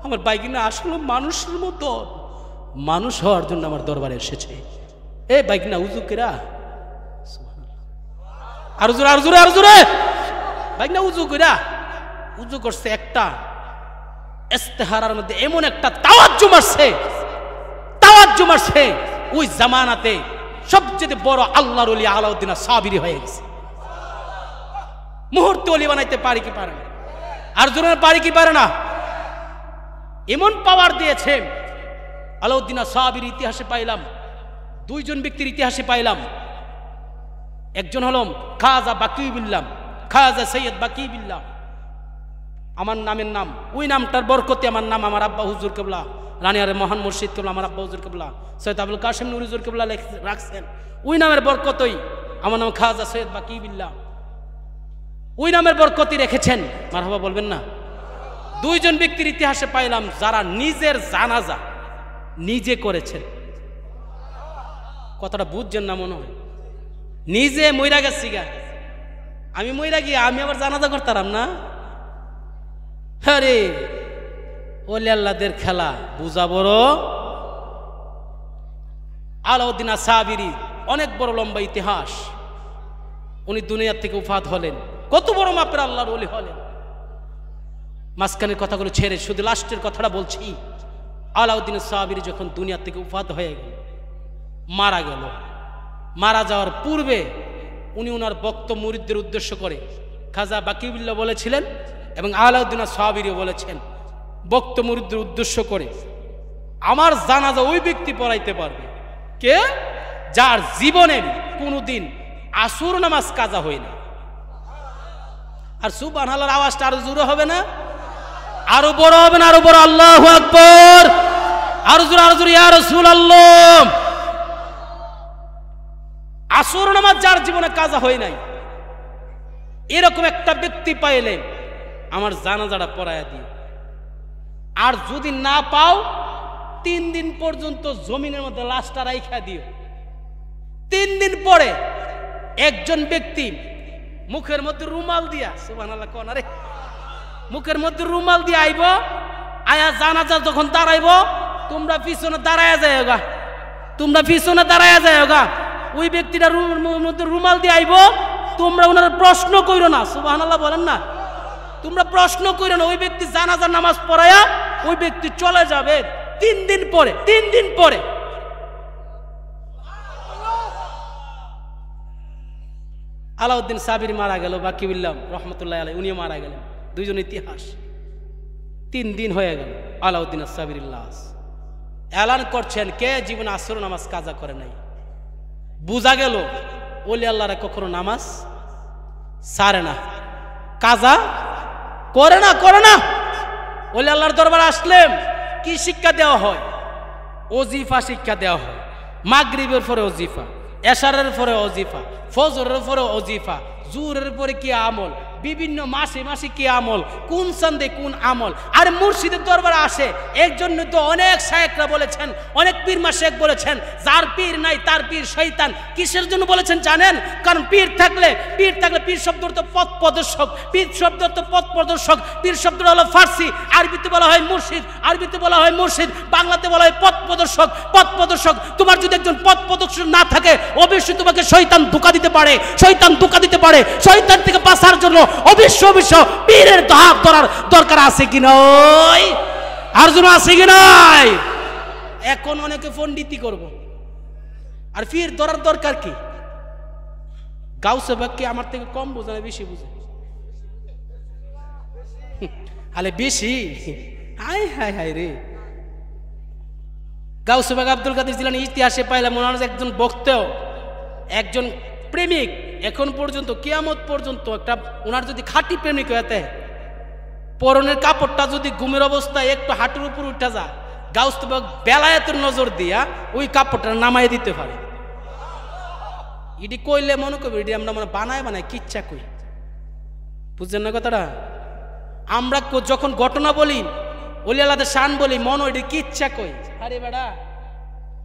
আমার ভাই কিনা আসলে মানুষের মতো মানুষ হওয়ার জন্য আমার দরবারে এসেছে। এ ভাই কিনা উজু কেরা, আর জোরে আর জোরে আর জোরে, ভাই না উজু কইরা, উজু করছে একটা ইস্তেহারার মধ্যে এমন একটা তাওয়াজ্জু মারছে, ওই জামানাতে সবচেয়ে বড় আল্লাহর ওলি আলাউদ্দিন সাবিরি হয়ে গেছে। মুহূর্তে ওলি বানাইতে পারি কি পারে না? আর জোরে পারি কি পারে না? এমন পাওয়ার দিয়েছে আলাউদ্দিন সাবির ইতিহাসে পাইলাম, 2 জন ব্যক্তির ইতিহাসে পাইলাম। একজন হলাম খাজা বাকিউল্লাহ, খাজা সৈয়দ বাকিউল্লাহ, আমার নামের নাম, ওই নামটার বরকতে আমার নাম আমার আব্বা হুজুর কেবলা রানিয়ারে মহান মুর্শিদ কেবলা আমার আব্বা হুজুর কেবলা সৈয়দ আবুল কাসেম নুর হুজুর কেবলা রাখছেন। ওই নামের বরকতই আমার নাম খাজা সৈয়দ বাকিউল্লাহ, ওই নামের বরকতই রেখেছেন। মারহাবা বলবেন না? 2 জন ব্যক্তির ইতিহাসে পাইলাম যারা নিজের জানাজা নিজে করেছেন। কথাটা বুঝছেন না মনে হয়? নিজে মইরা গেছি গা, আমি মইরা গিয়ে আমি আবার জানাজা করতাম না। আরে ওলি আল্লাহদের খেলা বুঝা বড়। আলাউদ্দিন সাবিরি অনেক বড় লম্বা ইতিহাস। উনি দুনিয়ার থেকে উফাত হলেন, কত বড় মাপের আল্লাহর ওলি হলেন। মাঝখানের কথাগুলো ছেড়ে শুধু লাস্টের কথাটা বলছি। আলাউদ্দিন সাবিরি যখন দুনিয়া থেকে উফাত হয়ে গেল, মারা গেল, মারা যাওয়ার পূর্বে উনি ওনার বক্ত মুরিদদের উদ্দেশ্য করে খাজা বাকিউল্লাহ বলেছিলেন এবং আলাউদ্দিন সাবিরিও বলেছেন, বক্ত মুরিদদের উদ্দেশ্য করে আমার জানাজা ওই ব্যক্তি পড়াইতে পারবে কে, যার জীবনে কোনোদিন আসর নামাজ কাজা হয় না। আর সুবহানাল্লাহর আওয়াজটা আরো জোরে হবে না? আরো বড় হবে না? আরো বড় আল্লাহু আকবার, আরো জোরে ইয়া রাসূলুল্লাহ। আসর নামাজ যার জীবনে কাজা হয় নাই, এরকম একটা ব্যক্তি পাইলে আমার জানাজাটা পড়াইয়া দিও। আর যদি না পাও 3 দিন পর্যন্ত জমিনের মধ্যে লাশটা রাইখা দিও। 3 দিন পরে একজন ব্যক্তি মুখের মধ্যে রুমাল দিয়া, সুবহানাল্লাহ কোন আরে, মুখের মধ্যে রুমাল দিয়ে আইব, আয়া জানাজা যখন দাঁড়াইব তোমরা পিছনে দাঁড়ায়া যায়গা, তোমরা পিছনে দাঁড়ায়া যায়গা। ওই ব্যক্তিটা মধ্যে রুমাল দিয়ে আইব, তোমরা ওনার প্রশ্ন কইরো না। সুবহানাল্লাহ বলেন না? তোমরা প্রশ্ন কইরো না। ওই ব্যক্তি জানাজার নামাজ পড়ায়া ওই ব্যক্তি চলে যাবে। তিন দিন পরে আলাউদ্দিন সাবির মারা গেল, বাকি বিল্লাম রহমতুল্লাহ আলাই উনিও মারা গেলেন, দুইজন ইতিহাস। 3 দিন হয়ে গেল আলাউদ্দিন সাবির লাশ। এলান করছেন কে জীবনে আসর নামাজ কাজা করে নাই। বুঝা গেল ওলি আল্লাহরা কখনো নামাজ সারে না, কাজা করে না। ওলি আল্লাহর দরবার আসলেন কি শিক্ষা দেওয়া হয়? ওজিফা শিক্ষা দেওয়া হয়। মাগরিবের পরে ওজিফা, এশারের পরে ওজিফা, ফজরের পরে ওজিফা, জুরের পরে কি আমল, বিভিন্ন মাসে মাসে কি আমল, কোন সন্ধ্যে কোন আমল। আর মুর্শিদের দরবারে আসে এর জন্য তো অনেক শায়েখরা বলেছেন, অনেক পীর মাশেখ বলেছেন, যার পীর নাই তার পীর শয়তান। কিসের জন্য বলেছেন জানেন? কারণ পীর থাকলে পীর শব্দ তো পথ প্রদর্শক, পীর শব্দ তো পথ প্রদর্শক। পীর শব্দ হলো ফার্সি, আরবিতে বলা হয় মুর্শিদ, বাংলাতে বলা হয় পথ প্রদর্শক। তোমার যদি একজন পথ প্রদর্শক না থাকে, অবশ্যই তোমাকে শয়তান ধোঁকা দিতে পারে। শয়তান থেকে বাঁচার জন্য অবশ্য পীরের হাত ধরার দরকার আছে কি নয়? আর জন্য আছে কি নয়? এখন অনেকে পণ্ডিতি করব, আর পীর ধরার দরকার কি? গাউসে বাগ কি আমার থেকে কম বোঝে না বেশি বুঝে? আলে বেশি, হায় রে। গাউসে বাগ আব্দুল কাদের জিলানী ইতিহাসে পাইলাম ওনার একজন বক্তা, একজন প্রেমিক, এখন পর্যন্ত কিয়ামত পর্যন্ত একটা ওনার যদি খাঁটি প্রেমিক হতে, পরনের কাপড়টা যদি ঘুমের অবস্থায় একটু হাঁটুর উপর উঠা যায়, গাউস বাগ বেলায়েতের নজর দিয়া ওই কাপড়টা নামাই দিতে পারে। ইডি কইলে মনে করবে ইডি আমরা মানে বানায় কিচ্ছা কই, বুঝছেন না কথাটা? আমরা যখন ঘটনা বলি, ওলি আল্লাহদের শান বলি, মনে এটি কিচ্ছা কই। আরে বেড়া,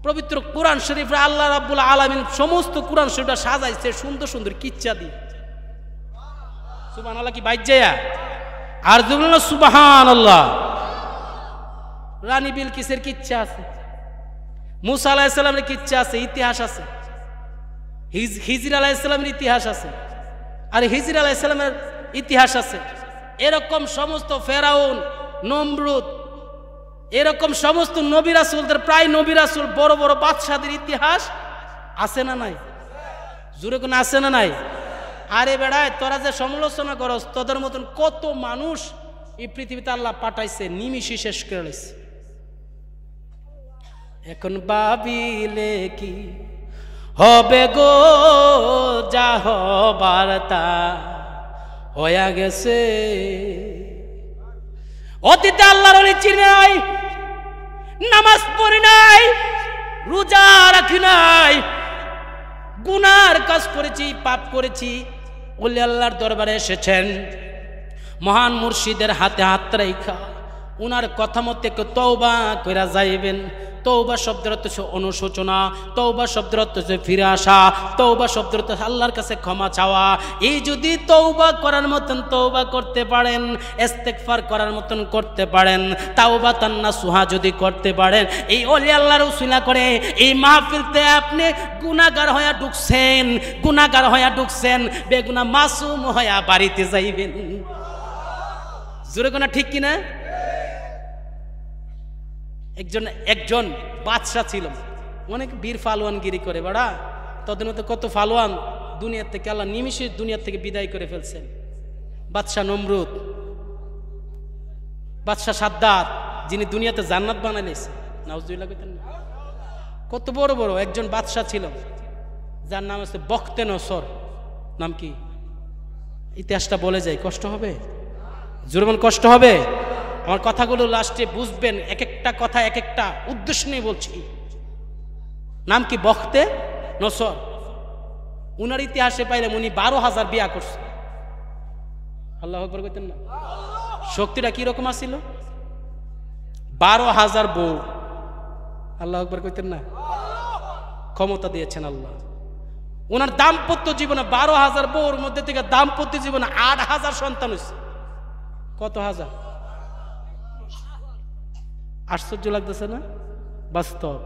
পবিত্র কুরআন শরীফে আল্লাহ রাব্বুল আলামিন সমস্ত কুরআন শরীফটা সাজাইছে সুন্দর সুন্দর কিচ্ছা দিয়ে। সুবহানাল্লাহ কি বাইজ্জায়া? আর জুবনা সুবহানাল্লাহ। রানী বিলকিসের কিচ্ছা আছে, মুসা আলাইহিস সালামের কিচ্ছা আছে, ইতিহাস আছে, হিজর আলাইহিস সালামের ইতিহাস আছে, আর হিজর আলাইহিস সালামের ইতিহাস আছে। এরকম সমস্ত ফেরাউন, নমরুদ, এরকম সমস্ত নবী রাসূলদের, প্রায় নবী রাসূল, বড় বড় বাদশাদের ইতিহাস আছে না নাই? জোরে কোন আছে না নাই? আরে বেড়ায়, তোরা যে সমালোচনা করস, তোদের মতন কত মানুষ এই পৃথিবীতে আল্লাহ পাঠাইছে, নিমিষে শেষ করে লাইছে। এখন ভাবিলে কি হবে গো, যা হবার তা হইয়া গেছে। অতীতে আল্লাহর ওলি চিনি নাই, নামাজ পড়ি নাই, রোজা রাখি নাই, গুনার কাজ করেছি, পাপ করেছি। ওলি আল্লাহর দরবারে এসেছেন, মহান মুর্শিদের হাতে হাত রাইখা উনার কথা মতে তওবা কইরা যাইবেন। তওবা শব্দের অর্থ হচ্ছে অনুশোচনা, তওবা শব্দের অর্থ হচ্ছে ফিরে আসা, তওবা শব্দের অর্থ আল্লাহর কাছে ক্ষমা চাওয়া। এই যদি তওবা করার মতন তওবা করতে পারেন, ইস্তেগফার করার মতন করতে পারেন, তাওবাতান নাসুহা যদি করতে পারেন, এই ওলি আল্লাহর উসিলা করে এই মাহফিলতে আপনি গুনাহগার হইয়া ঢুকছেন, বেগুনাহ মাসুম হইয়া বাড়িতে যাইবেন। জোরে কোনা ঠিক কিনা? একজন বাদশাহ ছিল, অনেক বীর ফালোয়ানগিরি করে বাড়া, তাদের মধ্যে কত ফালোয়ান দুনিয়ার থেকে আল্লাহ নিমিষে দুনিয়ার থেকে বিদায় করে ফেলছেন। বাদশাহ নমরুদ, বাদশাহ সাদ্দাত, যিনি দুনিয়াতে জান্নাত বানাইলেছে, নাউজুবিল্লাহ কইতেন না? কত বড় বড় একজন বাদশাহ ছিল, যার নাম হচ্ছে বখতে নসর। নাম কি? ইতিহাসটা বলে যায়, কষ্ট হবে? জুরমান কষ্ট হবে? আমার কথাগুলো লাস্টে বুঝবেন, এক একটা কথা এক একটা উদ্দেশ্য নিয়ে বলছি। নাম কি? বখতে নসর। উনার ইতিহাসে পাইলাম উনি 12,000 বিয়া করছে। আল্লাহু আকবার কইতেন না? শক্তিটা কি রকম আছিল? 12,000 বউ। আল্লাহু আকবার কইতেন না? ক্ষমতা দিয়েছেন আল্লাহ। ওনার দাম্পত্য জীবনে 12,000 বউর মধ্যে থেকে দাম্পত্য জীবনে 8,000 সন্তান হয়েছে। কত হাজার? আশ্চর্য লাগতেছে না? বাস্তব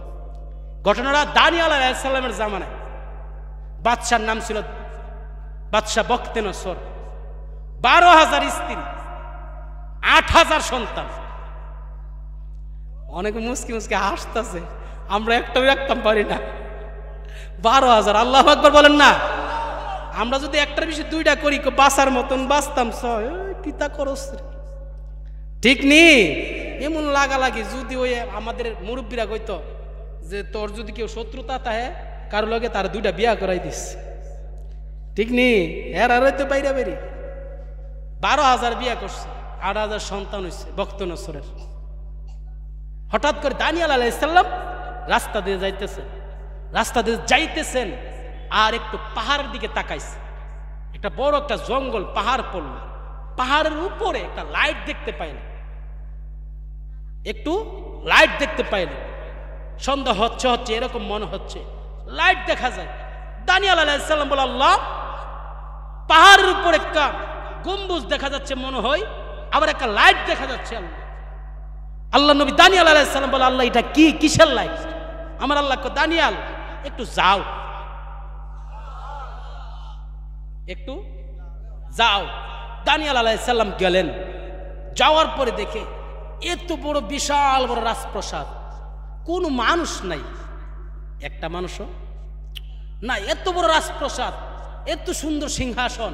ঘটনাটা দানিয়েল আলাইহিস সালামের জামানায়। বাদশার নাম ছিল বাদশাহ বখতে নসর। 12,000 স্ত্রী, 8,000 সন্তান। অনেকে মুসকি মুসকি হাসতেছে, আমরা একটাও রাখতাম পারি না। 12,000, আল্লাহু আকবার বলেন না। আমরা যদি একটার বেশি দুইটা করি বাঁচার মতন বাঁচতাম। কিতা করস ঠিক নি? এমন লাগালাগি যদি ওই আমাদের মুরব্বীরা কইতো যে তোর যদি কেউ শত্রুতা থাকে কারো লগে তার দুইটা বিয়া করাই দিস, ঠিক নি? এর আর হইতে বাইরে বেরি 12,000 বিয়া করছে, 8,000 সন্তান হয়েছে বক্ত নসরের। হঠাৎ করে দানিয়েল আলাইহিস সালাম রাস্তা দিয়ে যাইতেছেন আর একটু পাহাড়ের দিকে তাকাইছে। একটা বড় একটা জঙ্গল পাহাড় পড়ল, পাহাড়ের উপরে একটা লাইট দেখতে পাইল, একটু লাইট দেখতে পাইল। সন্ধ্যা হচ্ছে এরকম মনে হচ্ছে, লাইট দেখা যায়। দানিয়েল আলাইহিস সালাম বলে, আল্লাহ, পাহাড়ের উপর একটা গম্বুজ দেখা যাচ্ছে মনে হয়, আবার একটা লাইট দেখা যাচ্ছে। আল্লাহ নবী দানিয়েল আলাইহিস সালাম বলে, আল্লাহ এটা কি, কিসের লাইট? আমার আল্লাহ কো, দানিয়েল একটু যাও, একটু যাও। দানিয়েল আলাইহিস সালাম গেলেন। যাওয়ার পরে দেখে এত বড় বিশাল বড় রাজপ্রাসাদ, কোনো মানুষ নাই, একটা মানুষও না। এত বড় রাজপ্রাসাদ, এত সুন্দর সিংহাসন,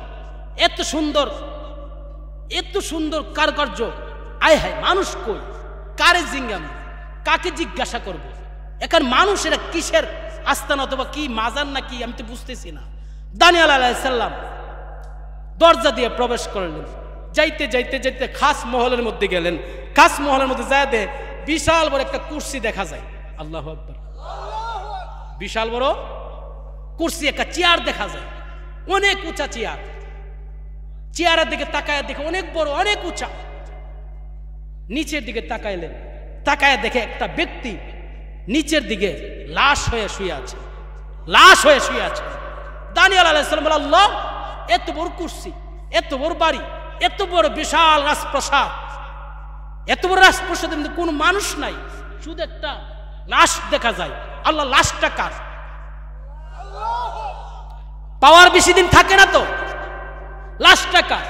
এত সুন্দর কারুকার্য। আয় হায়, মানুষ কই? কারে জিজ্ঞাম, কাকে জিজ্ঞাসা করবো? এখানে মানুষ এরা কিসের আস্থান অথবা কি মাজার না কি, আমি তো বুঝতেছি না। দানিয়েল আলাইহিস সালাম দরজা দিয়ে প্রবেশ করলেন। যাইতে যাইতে যাইতে খাস মহলের মধ্যে গেলেন। খাস মহলের মধ্যে যাইতে বিশাল বড় একটা কুরসি দেখা যায়। আল্লাহু আকবার। বিশাল বড় কুরসি, একটা চেয়ার দেখা যায়, অনেক উঁচা চেয়ার। চেয়ারের দিকে তাকায় দেখে অনেক বড়, অনেক উঁচা। নিচের দিকে তাকাইলেন, তাকায় দেখে একটা ব্যক্তি নিচের দিকে লাশ হয়ে শুয়ে আছে, লাশ হয়ে শুয়ে আছে। দানিয়েল আলাইহিস সালাম বলে, আল্লাহ, এত বড় কুরসি, এত বড় বাড়ি, এত বড় বিশাল রাজপ্রাসাদ, এত বড় রাজপ্রাসাদের মধ্যে কোনো মানুষ নাই, শুধু একটা লাশ দেখা যায়। আল্লাহ, লাশটা কার? পাওয়ার বেশি দিন থাকে না তো, লাশটা কার?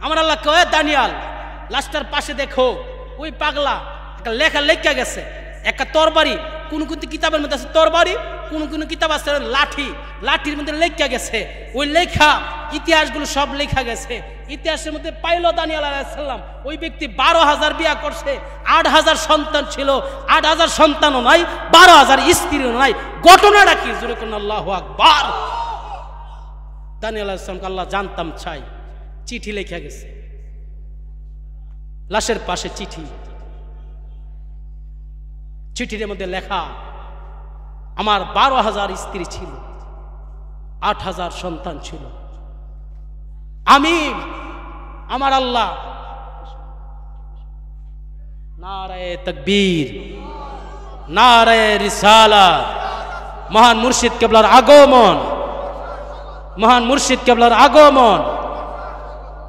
আমার আল্লাহ কয়, দানিয়েল, লাশটার পাশে দেখো, ওই পাগলা একটা লেখা লেখা গেছে, একটা তরবারি, কোন কিতাবের মধ্যে আছে তরবারি, কোন কিতাব আছে লাঠি, লাঠির মধ্যে লেখা গেছে। ওই লেখা ইতিহাসগুলো সব লেখা গেছে। ইতিহাসের মধ্যে পাইল দানিয়েল আলাইহিস সালাম ওই ব্যক্তি 12,000 বিয়া করছে, 8,000 সন্তান ছিল, 8,000 সন্তানও নাই, 12,000 স্ত্রীও নাই। ঘটনাটা কি? জোরে কোন আল্লাহু আকবার। দানিয়েল আলাইহিস সালামকে আল্লাহ জানতাম চাই, চিঠি লেখা গেছে, লাশের পাশে চিঠি। চিঠির মধ্যে লেখা, আমার 12,000 স্ত্রী ছিল, 8,000 সন্তান ছিল। আমি আমার আল্লাহ, নারায়ে তাকবীর, নারায়ে রিসালাত, মহান মুর্শিদ কেবলার আগমন, মহান মুর্শিদ কেবলার আগমন,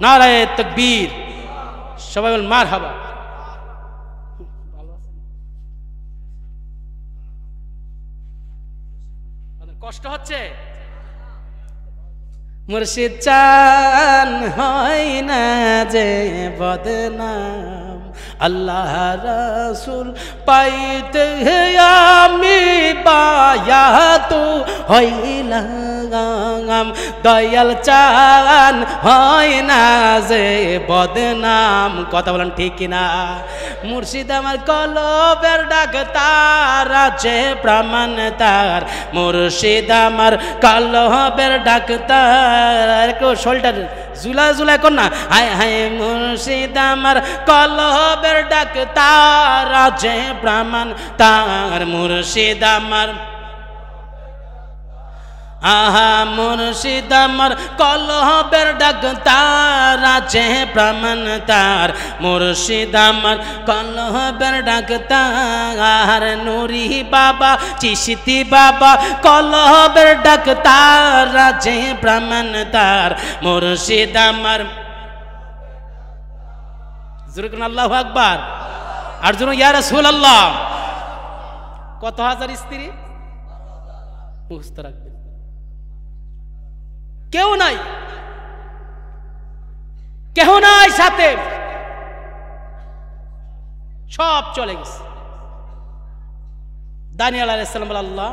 নারায়ে তাকবীর। সবাই বল মারহাবা। কষ্ট হচ্ছে? মুর্শিদ চান হয় না যে বদনাম, আল্লাহ রাসূল পাইতে আমি বায়াত হইলাম। দয়াল চান হয় না যে বদনাম। কথা বলেন ঠিক কিনা? মুর্শিদ আমার কলবের ডাক্তার আছে প্রমাণ তার, মুর্শিদ আমার কলবের ডাক্তার। শোল্ডার জুলা জুলা কর না, হায় হায় মুর্শিদ আমার কলবের ডাক্তার আছে প্রমাণ তার, মুর্শিদ আমার, আহা মুর্শিদ আমার কলবের ডাক্তার আছে প্রমাণ তার, মুর্শিদ আমার কলবের ডাক্তার। নুরি বাবা চিশতি বাবা কলবের ডাক্তার আছে প্রমাণ তার, মুর্শিদ আমার। জোরে কোন আল্লাহু আকবার। আর জন্য ইয়া রাসূলুল্লাহ। কত হাজার স্ত্রী? মুখস্থ রাখবেন। কেউ নাই, কেউ নাই সাথে, সব চলে গেছে। দানিয়েল আলাইহিস সালাম বলে, আল্লাহ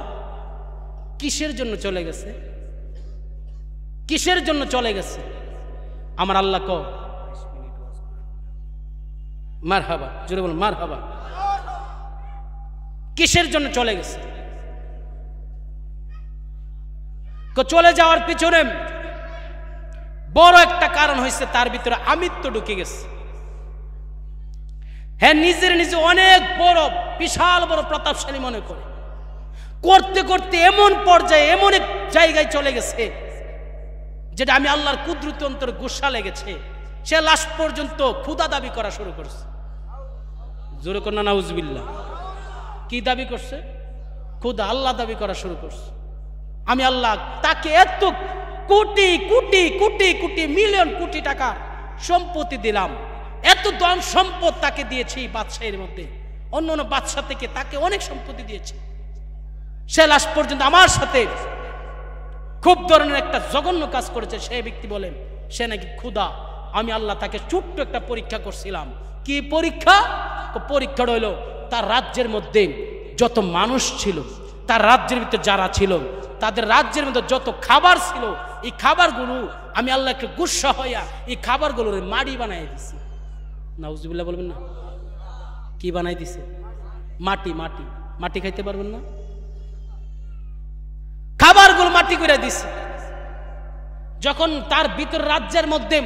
কিসের জন্য চলে গেছে, কিসের জন্য চলে গেছে? আমার আল্লাহ কো মারহাবা, জোরে বলুন মারহাবা। কিসের জন্য চলে গেছে? চলে যাওয়ার পিছনে বড় একটা কারণ হয়েছে, তার ভিতরে আমিত্ব ঢুকে গেছে। হ্যাঁ, নিজের নিজে অনেক বড়, বিশাল বড় প্রতাপশালী মনে করে, করতে করতে এমন পর্যায়ে, এমন এক জায়গায় চলে গেছে যেটা আমি আল্লাহর কুদরতি অন্তরে গুসা লেগেছে। সে লাস্ট পর্যন্ত ক্ষুধা দাবি করা শুরু করছে। জোরে কন্যা নাউজুবিল্লাহ। কি দাবি করছে? ক্ষুধা। আল্লাহ দাবি করা শুরু করছে। আমি আল্লাহ তাকে এত কোটি কোটি কোটি কোটি মিলিয়ন কোটি টাকা সম্পত্তি দিলাম, এত ধন সম্পদ তাকে দিয়েছি বাদশাহের মধ্যে, অন্য অন্য বাদশা থেকে তাকে অনেক সম্পত্তি দিয়েছে। সে লাস্ট পর্যন্ত আমার সাথে খুব ধরনের একটা জঘন্য কাজ করেছে। সে ব্যক্তি বলেন সে নাকি ক্ষুধা। আমি আল্লাহ তাকে ছোট্ট একটা পরীক্ষা করছিলাম। কি পরীক্ষা? পরীক্ষাটা হইল তার রাজ্যের মধ্যে যত মানুষ ছিল, তার রাজ্যের ভিতরে যারা ছিল, তাদের রাজ্যের মধ্যে যত খাবার ছিল, এই খাবারগুলো আমি আল্লাহকে গুসা হইয়া এই খাবারগুলোর মাটি বানাই দিছি। নাউজুবিল্লাহ বলবেন না? কি বানাই দিছে? মাটি। মাটি মাটি খাইতে পারবেন না? খাবারগুলো মাটি করে দিছে। যখন তার ভিতর রাজ্যের মধ্যে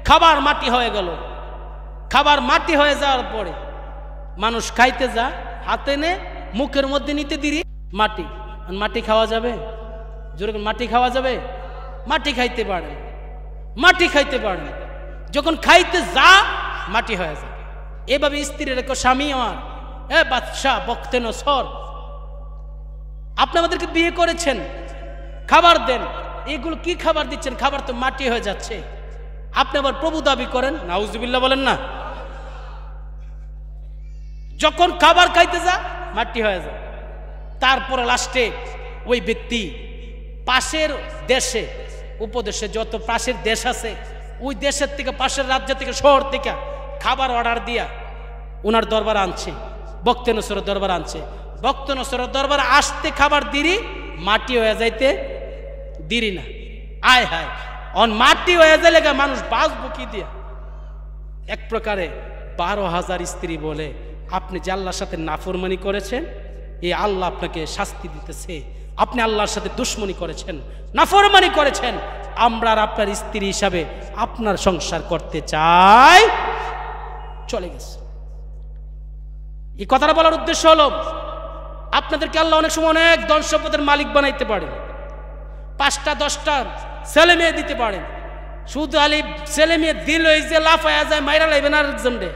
খাবার মাটি হয়ে গেল, খাবার মাটি হয়ে যাওয়ার পরে মানুষ খাইতে যা, হাতে নে, মুখের মধ্যে নিতে দিরি মাটি। মাটি খাওয়া যাবে? জোরে মাটি খাওয়া যাবে? মাটি খাইতে পারে, মাটি খাইতে পারে। যখন খাইতে যা, মাটি হয়ে যায়। এভাবে স্ত্রী রেখো, স্বামী আমার, বাদশা বক্তে নসর, আপনি আমাদেরকে বিয়ে করেছেন, খাবার দেন। এগুলো কি খাবার দিচ্ছেন? খাবার তো মাটি হয়ে যাচ্ছে। আপনি আবার প্রভু দাবি করেন। নাউজুবিল্লাহ বলেন না? যখন খাবার খাইতে যা, মাটি হয়ে যায়। তারপরে লাস্টে ওই ব্যক্তি পাশের দেশে, উপদেশে যত পাশের দেশ আছে, ওই দেশের থেকে, পাশের রাজ্য থেকে, শহর থেকে খাবার অর্ডার দিয়া ওনার দরবার আনছে, বক্তে নসরের দরবার আনছে। বক্তে নসরের দরবার আসতে খাবার দিরি, মাটি হয়ে যাইতে দিরি না। আয় হায়, অন মাটি হয়ে যাইলে মানুষ বাঁচবো কি দিয়া? এক প্রকারে 12,000 স্ত্রী বলে, আপনি যে আল্লাহর সাথে নাফরমানি করেছেন, এই আল্লাহ আপনাকে শাস্তি দিতেছে। আপনি আল্লাহর সাথে দুশ্মনী করেছেন, নাফরমানি করেছেন। আমরা আর আপনার স্ত্রী হিসাবে আপনার সংসার করতে চাই। চলে গেছে। এই কথাটা বলার উদ্দেশ্য হলো, আপনাদেরকে আল্লাহ অনেক সময় অনেক ধন সম্পদের মালিক বানাইতে পারেন, 5টা 10টা ছেলে মেয়ে দিতে পারেন। শুধু আলী ছেলে মেয়ে দিল এই যে লাফায়া যায়, মাইরা লাইবেন আরেকজনরে,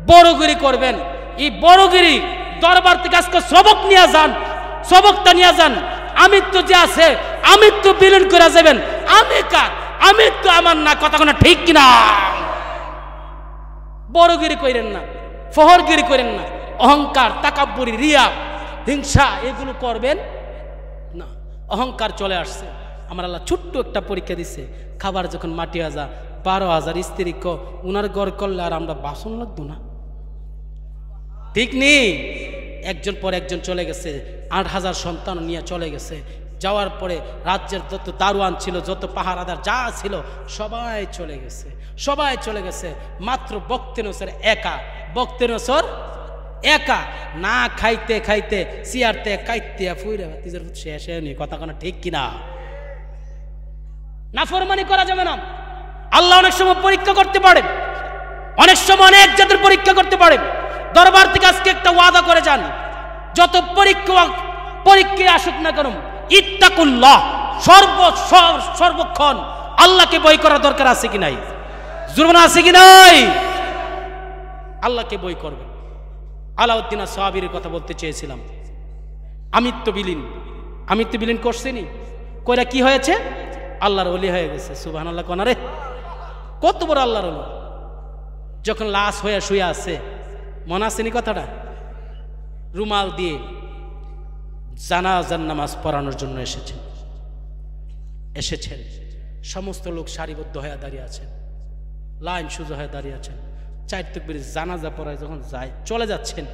বড়গিরি করবেন। এই বড়গিরি দরবার থেকে আজকে সবক নিয়ে যান, সবকটা নিয়ে যান। আমিত্ব যে আছে, আমিত্ব বিলীন করে যাবেন। আমি কার? আমিত্ব আমার না। কথা কোনো ঠিক কিনা? বড়গিরি করেন না, ফহরগিরি করেন না, অহংকার, তাকাব্বুরি, রিয়া, হিংসা এগুলো করবেন না। অহংকার চলে আসছে। আমার আল্লাহ ছোট্ট একটা পরীক্ষা দিচ্ছে। খাবার যখন মাটি হাজা, 12,000 স্ত্রী উনার গড় করলে আর আমরা বাসন লাগতো না? ঠিক নেই? একজন পর একজন চলে গেছে, 8,000 সন্তান নিয়ে চলে গেছে। যাওয়ার পরে রাজ্যের যত দারোয়ান ছিল, যত পাহারাদার যা ছিল, সবাই চলে গেছে, সবাই চলে গেছে। মাত্র বক্তে নসর একা, বক্তে নসর একা, না খাইতে খাইতে সিয়ারতে কাইতে ফুইরে তিজের শেষ হয়নি। কথা কোনো ঠিক কিনা? নাফরমানি করা যাবে না। আল্লাহ অনেক সময় পরীক্ষা করতে পারেন, অনেক সময় অনেক জাতের পরীক্ষা করতে পারেন। দরবার থেকে আজকে একটা ওয়াদা করে যান, যত পরীক্ষায় আসুক না কেন, ইত্তাকুল্লাহ, সর্বক্ষণ আল্লাহকে বই করার দরকার আছে কি নাই? জুরমানা আছে কি নাই? আল্লাহকে বই করবে। আলাউদ্দিন সাহাবীর কথা বলতে চেয়েছিলাম। আমিত্ব বিলীন করছেনি, কইরা কি হয়েছে? আল্লাহর ওলি হয়ে গেছে। সুবহানাল্লাহ কোনারে, কত বড় আল্লাহর ওলি। যখন লাশ হয়ে শুয়ে আছে, মনে আসেনি কথাটা? রুমাল দিয়ে জানাজার নামাজ পড়ানোর জন্য এসেছেন। সমস্ত লোক সারিবদ্ধ হয়ে দাঁড়িয়ে আছেন, লাইন সোজা হয়ে দাঁড়িয়ে আছেন। 4 তাকবীর জানাজা পড়ায় যখন যায়, চলে যাচ্ছেন,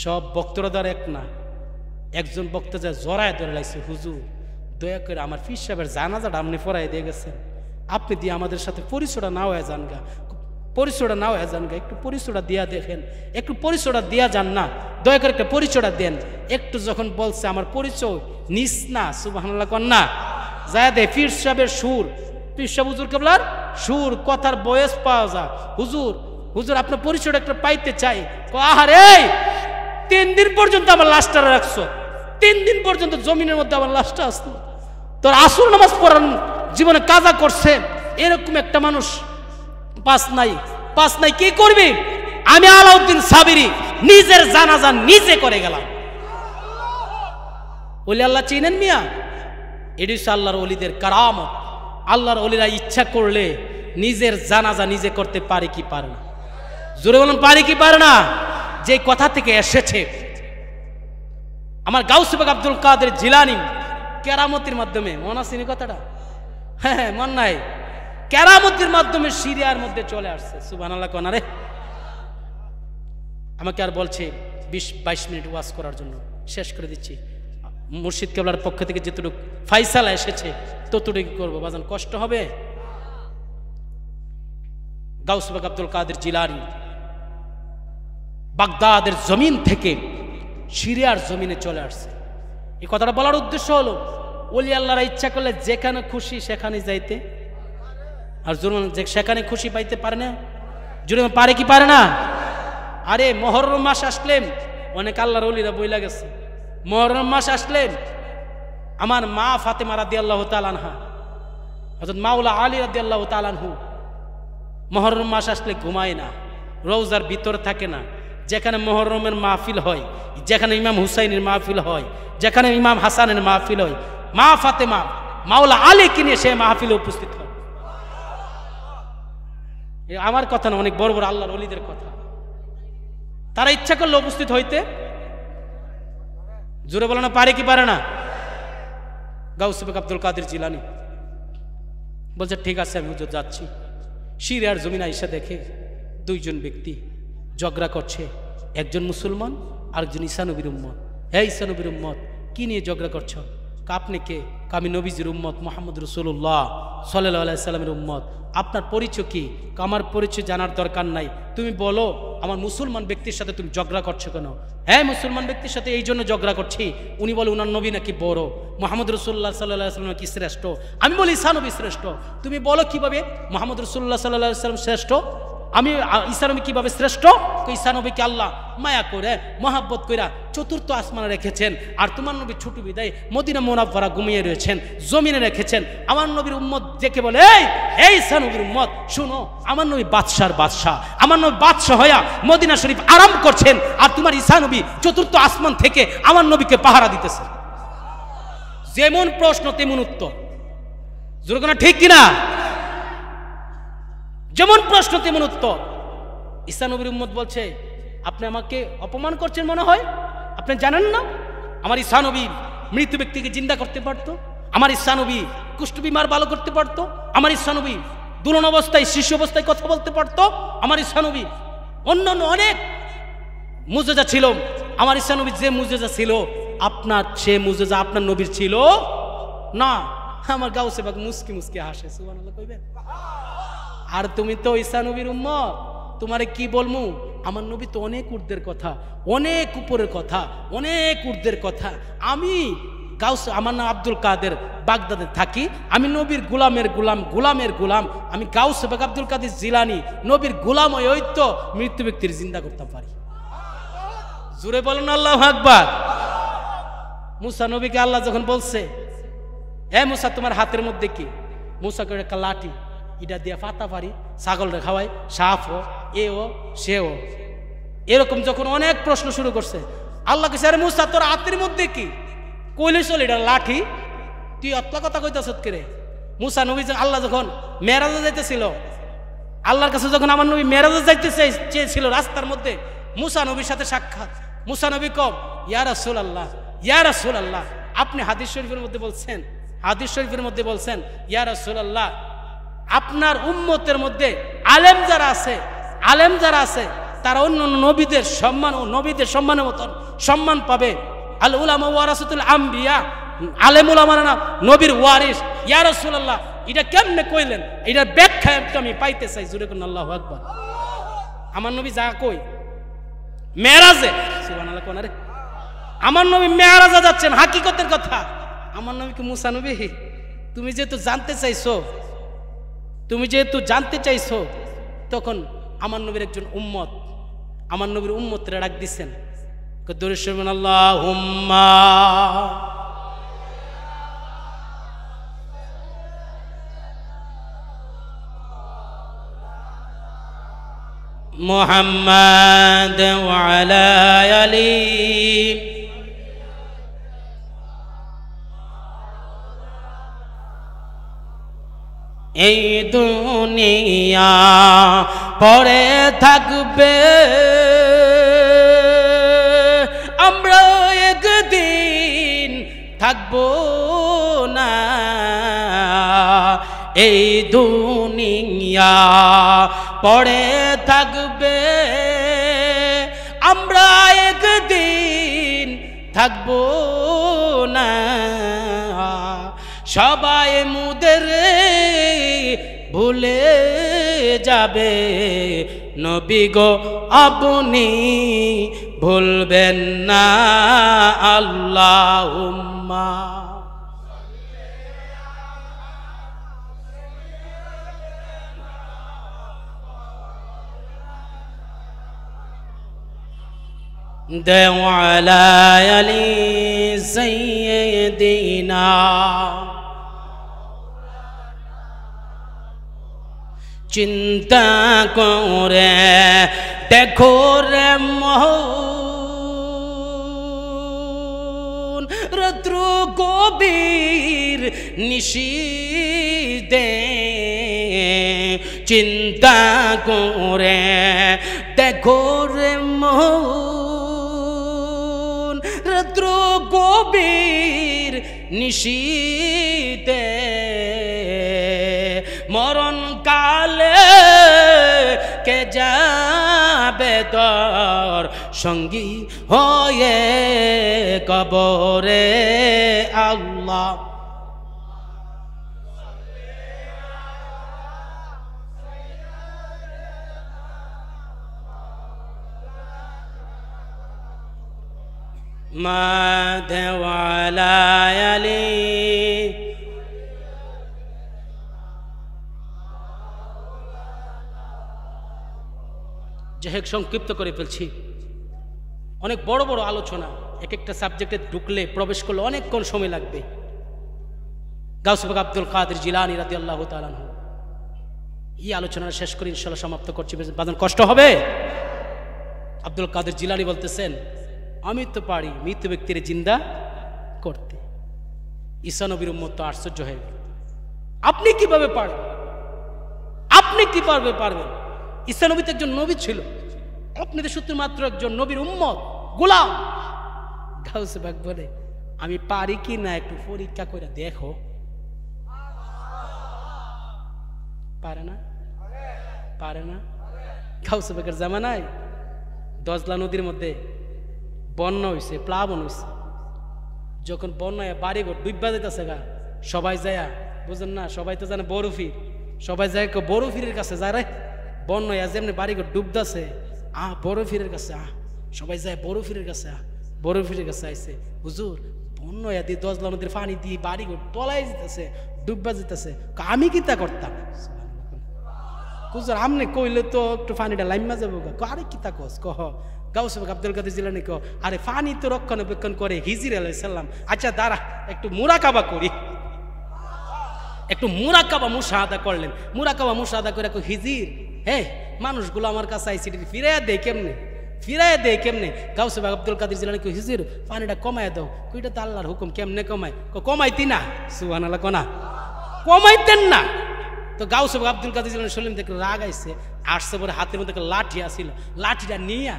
সব বক্তরা দ্বারা এক না, একজন বক্তা যা জড়ায় ধরে লাগছে, হুজুর দয়া করে আমার পীর সাহেবের জানাজাটা আপনি পড়াই দিয়ে গেছেন, আপনি দিয়ে আমাদের সাথে পরিচয়টা না হয়ে যান গা, পরিচয়টা না হয়ে যান গা, একটু পরিচয়টা দিয়া দেখেন, একটু পরিচয়টা দিয়া যান না, দয়া করে একটা পরিচয়টা দেন। একটু যখন বলছে আমার পরিচয় নিস না, সুবহানাল্লাহ কন্যা যায় দে পীর সাহেবের সুর, পীর সাহেব হুজুর কেবলার সুর, কথার বয়স পাওয়া যায়, হুজুর হুজুর আপনার পরিচয়টা একটা পাইতে চাই। আহারে 3 দিন পর্যন্ত আমার লাশটা রাখছো, 3 দিন পর্যন্ত জমিনের মধ্যে আমার লাশটা আসলো, তোর আসল নামাজ পড়ার জীবনে কাজা করছে এরকম একটা মানুষ পাস নাই কি করবি? আমি আলাউদ্দিন সাবিরি নিজের জানাজা নিজে করে গেলাম। ওলি আল্লাহ চিনেন মিয়া? এটি হচ্ছে আল্লাহর ওলিদের কারামত। আল্লাহর ওলিরা ইচ্ছা করলে নিজের জানাজা নিজে করতে পারে কি পারে না? জোরে বলুন, পারে কি পারে না? যে কথা থেকে এসেছে আমার গাউস পাক আব্দুল কাদের জিলানী কেরামতির মাধ্যমে, মনে আছে কথাটা? হ্যাঁ মন নাই? কেরামতির মাধ্যমে সিরিয়ার মধ্যে চলে আসছে। সুবহানাল্লাহ কোন রে? আমাকে আর বলছে 20-22 মিনিট ওয়াজ করার জন্য, শেষ করে দিচ্ছি। মুর্শিদ কেবলার পক্ষ থেকে যেটুকু ফাইসালা এসেছে ততটুকু করবো, বাজান কষ্ট হবে। গাউস পাক আব্দুল কাদের জিলানী বাগদাদের জমিন থেকে সিরিয়ার জমিনে চলে আসছে। এই কথাটা বলার উদ্দেশ্য হলো ওলি আল্লাহরা ইচ্ছা করলে যেখানে খুশি সেখানে যাইতে, আর জুরমান সেখানে খুশি পাইতে পারে না। জুরমান পারে কি পারে না? আরে মুহররম মাস আসলে অনেক আল্লাহর ওলিরা বইলা গেছে, মুহররম মাস আসলে আমার মা ফাতেমা রাদিয়াল্লাহু তাআলা আনহা, হযরত মাওলা আলী রাদিয়াল্লাহু তাআলা আনহু মুহররম মাস আসলে ঘুমায় না, রওজার ভিতর থাকে না। যেখানে মুহররমের মাহফিল হয়, যেখানে ইমাম হুসাইনের মাহফিল হয়, যেখানে ইমাম হাসানের মাহফিল হয়, মা ফাতেমা মাওলা আলীকে নিয়ে সে মাহফিলে উপস্থিত হয়। আমার কথা না, অনেক বড় বড় আল্লাহর ওলিদের কথা। তারা ইচ্ছা করলে উপস্থিত হইতে, জোরে বলে না পারে কি পারে না? গাউস পাক আব্দুল কাদের জিলানী বলছে ঠিক আছে আমি হুজুর যাচ্ছি। সিরিয়ার জমিন আইসা দেখে 2 ব্যক্তি ঝগড়া করছে, একজন মুসলমান আরেকজন ঈসা নবীর উম্মত। হে ঈসা নবীর উম্মত, কি নিয়ে ঝগড়া করছ? আপনি কে? আমি নবীজির উম্মত মুহাম্মদ রাসূলুল্লাহ সাল্লাল্লাহু আলাইহি সাল্লামের উম্মত। আপনার পরিচয় কি? আমার পরিচয় জানার দরকার নাই, তুমি বলো আমার মুসলমান ব্যক্তির সাথে তুমি ঝগড়া করছো কেন? হ্যাঁ মুসলমান ব্যক্তির সাথে এই জন্য ঝগড়া করছি, উনি বলে উনার নবী নাকি বড়, মুহাম্মদ রাসূলুল্লাহ সাল্লাল্লাহু আলাইহি সাল্লাম কি শ্রেষ্ঠ। আমি বলি ঈসা নবী শ্রেষ্ঠ। তুমি বলো কিভাবে মুহাম্মদ রাসূলুল্লাহ সাল্লাল্লাহু আলাইহি সাল্লাম শ্রেষ্ঠ, আমি ঈসা নবী কিভাবে শ্রেষ্ঠ? ঈসা নবীকে আল্লাহ মায়া করে মহাব্বত কইরা 4th আসমানে রেখেছেন, আর তোমার নবী ছোট বিদায় মদিনা মুনাফফারা ঘুমিয়ে রয়েছেন, জমিনে রেখেছেন। আমার নবীর উম্মত দেখে বলে এই ঈসা নবীর উম্মত শুনো, আমার নবী বাদশার বাদশাহ, আমার নবী বাদশাহ হইয়া মদিনা শরীফ আরাম করছেন, আর তোমার ঈসা নবী 4th আসমান থেকে আমার নবীকে পাহারা দিতেছে। যেমন প্রশ্ন তেমন উত্তর, জোরে কোন ঠিক কিনা? যেমন প্রশ্ন তেমন উত্তর। ঈসা নবীর উম্মত বলছে আপনি আমাকে অপমান করছেন মনে হয়, আপনি জানেন না আমার ঈসা নবী মৃত ব্যক্তিকে জিন্দা করতে পারতো, আমার ঈসা নবী কুষ্ঠ বিমার ভালো করতে পারতো, আমার ঈসা নবী দুলন অবস্থায় শিশু অবস্থায় কথা বলতে পারতো, আমার ঈসা নবী অন্যান্য অনেক মুজেজা ছিল, আমার ঈসা নবীর যে মুজেজা ছিল আপনার সে মুজেজা আপনার নবীর ছিল না। আমার গাউসে পাক মুস্কি মুস্কি হাসে, সুবহানাল্লাহ কইবেন। আর তুমি তো ঈসা নবীর উম্মত, তোমারে কি বলমু, আমার নবী তো অনেক ঊর্ধ্বের কথা, অনেক উপরের কথা, অনেক ঊর্ধ্বের কথা। আমি গাউস, আমার নাম আব্দুল কাদের, বাগদাদে থাকি, আমি নবীর গোলামের গোলাম, গোলামের গোলাম। আমি গাউস পাক আব্দুল কাদের জিলানী নবীর গোলাম, ওই তো মৃত্যু ব্যক্তির জিন্দা করতে পারি। জোরে বলেন আল্লাহু আকবার। মুসা নবীকে আল্লাহ যখন বলছে এ মুসা তোমার হাতের মধ্যে কি, মুসা করে একটা লাঠি, এটা দিয়ে পাতা পারি, ছাগলরে খাওয়াই, সাফ ও এ ও সে ও, এরকম যখন অনেক প্রশ্ন শুরু করছে, আল্লাহ কইছে আরে মুসা তোর হাতের মধ্যে কি? কইলে চল এটা লাঠি, তুই অতলা কথা কইতাছ কে? মুসা নবী আল্লাহ যখন মেরাজে যাইতেছিল, আল্লাহর কাছে যখন আমার নবী মেরাজে যাইতে চেয়েছিল, রাস্তার মধ্যে মুসা নবীর সাথে সাক্ষাৎ। মুসা নবী কম ইয়া রাসূলুল্লাহ, ইয়া রাসূলুল্লাহ, আপনি হাদিস শরীফের মধ্যে বলছেন, হাদিস শরীফের মধ্যে বলছেন ইয়া রাসূলুল্লাহ আপনার উম্মতের মধ্যে আলেম যারা আছে, আলেম যারা আছে তারা অন্য নবীদের সম্মান ও নবীদের সম্মানের মতন সম্মান পাবে, আল উলামা ওয়ারাসাতুল আম্বিয়া, আলেম উলামারা না নবীর ওয়ারিস। ইয়া রাসূলুল্লাহ এটা কেমনে কইলেন? এটার ব্যাখ্যা একটু আমি পাইতে চাই। জোরে কোন আল্লাহু আকবার। আমার নবী যা কই মেরাজে, সুবহানাল্লাহ কোন রে, আমার নবী মেরাজে যাচ্ছেন, হাকিকতের কথা। আমার নবী কি মুসা নবী? তুমি যেহেতু জানতে চাইছো, তখন আমার নবীর একজন উম্মত, আমার নবীর উম্মতরা ডাক দিচ্ছেন, দরুদ শরীফ আল্লাহুম্মা মুহাম্মাদ ওয়া আলা আলি এই দুনিয়া পড়ে থাকবে, আমরা একদিন থাকবো না। এই দুনিয়া পড়ে থাকবে, আমরা একদিন থাকবো না। সবাই মুদের ভুলে যাবে, নবী গো আপনি ভুলবেন না। আল্লাহুম্মা আলা আলি সাইয়্যিদিনা। চিন্তা করে দেখো রে মন, রাত্র গভীর নিশীথে। চিন্তা করে দেখো রে মন, রাত্র গভীর নিশীথে। মরণ কালে কে যাবে তোর সঙ্গী হয়ে কবরে। আল্লাহ মাদে ওয়ালা আলি যাই হোক, সংক্ষিপ্ত করে ফেলছি। অনেক বড় বড় আলোচনা, এক একটা সাবজেক্টে ঢুকলে প্রবেশ করলে অনেকক্ষণ সময় লাগবে। গাউস পাক আব্দুল কাদের জিলানী রাদিয়াল্লাহু তাআলা আনহু, এই আলোচনা শেষ করে ইনশাআল্লাহ সমাপ্ত করছি। বাদন কষ্ট হবে। আব্দুল কাদের জিলানী বলতেছেন, আমি তো পারি মৃত ব্যক্তির জিন্দা করতে। ঈসা নবীর উম্মত তো আশ্চর্য হয়ে গেল, আপনি কিভাবে পারবেন? আপনি কিভাবে পারবেন? ঈসা নবী তো একজন নবী ছিল, আপনি তো শুধুমাত্র একজন নবীর উম্মত, গোলাম। গাউস পাক বলে, আমি পারি কি না একটু পরীক্ষা করে দেখো। পারে না? পারে না? গাউস পাকের জামানায় দজলা নদীর মধ্যে বন্যা হয়েছে, প্লাবন হয়েছে। যখন বন্যায় বাড়িঘর ডুববা যেতেছে গা, সবাই যায়, বুঝেন না, সবাই তো জানে বরফির, সবাই যায় বরফিরের কাছে যায় রে। বন্যায় যেমনি বাড়িঘর ডুবতেছে, বরফিরের কাছে সবাই যায়, বরফিরের কাছে বরফিরের কাছে আইছে, হুজুর বন্যায় দিয়ে দজলা নদীর পানি দিয়ে বাড়িঘর তলাই যেতেছে, ডুববা যেতেছে। আমি কি তা করতাম? হুজুর আমনে কইলে তো একটু পানিটা লাইমা যাবো। আরে কি তা কস? কহ গাউস পাক আব্দুল কাদের জিলানী কহ, আরে পানি তো রক্ষণাবেক্ষণ করে হিজির আলাইহিস সালাম। আচ্ছা দাঁড়া একটু মুরাকাবা করি। একটু মুরাকাবা মুশাহাদা করলেন। মুরাকাবা মুশাহাদা করে হিজির, হ্যাঁ মানুষগুলো আমার কাছে আইসি, ফিরাইয়া দেয় কেমনে? ফিরাইয়া দেয় কেমনে? গাউস পাক আব্দুল কাদের জিলানী কই, হিজির পানিটা কমায় দাও। কইটা তো আল্লাহর হুকুম, কেমনে কমায়? কমাইতি না, সুবহানাল্লাহ কোনা, কমাইতেন না। তো গাউস পাক আব্দুল কাদের জিলানী শুনলেন, দেখে রাগ আইছে, আসছে পরে হাতের মধ্যে লাঠি আসিল, লাঠিটা নিয়ে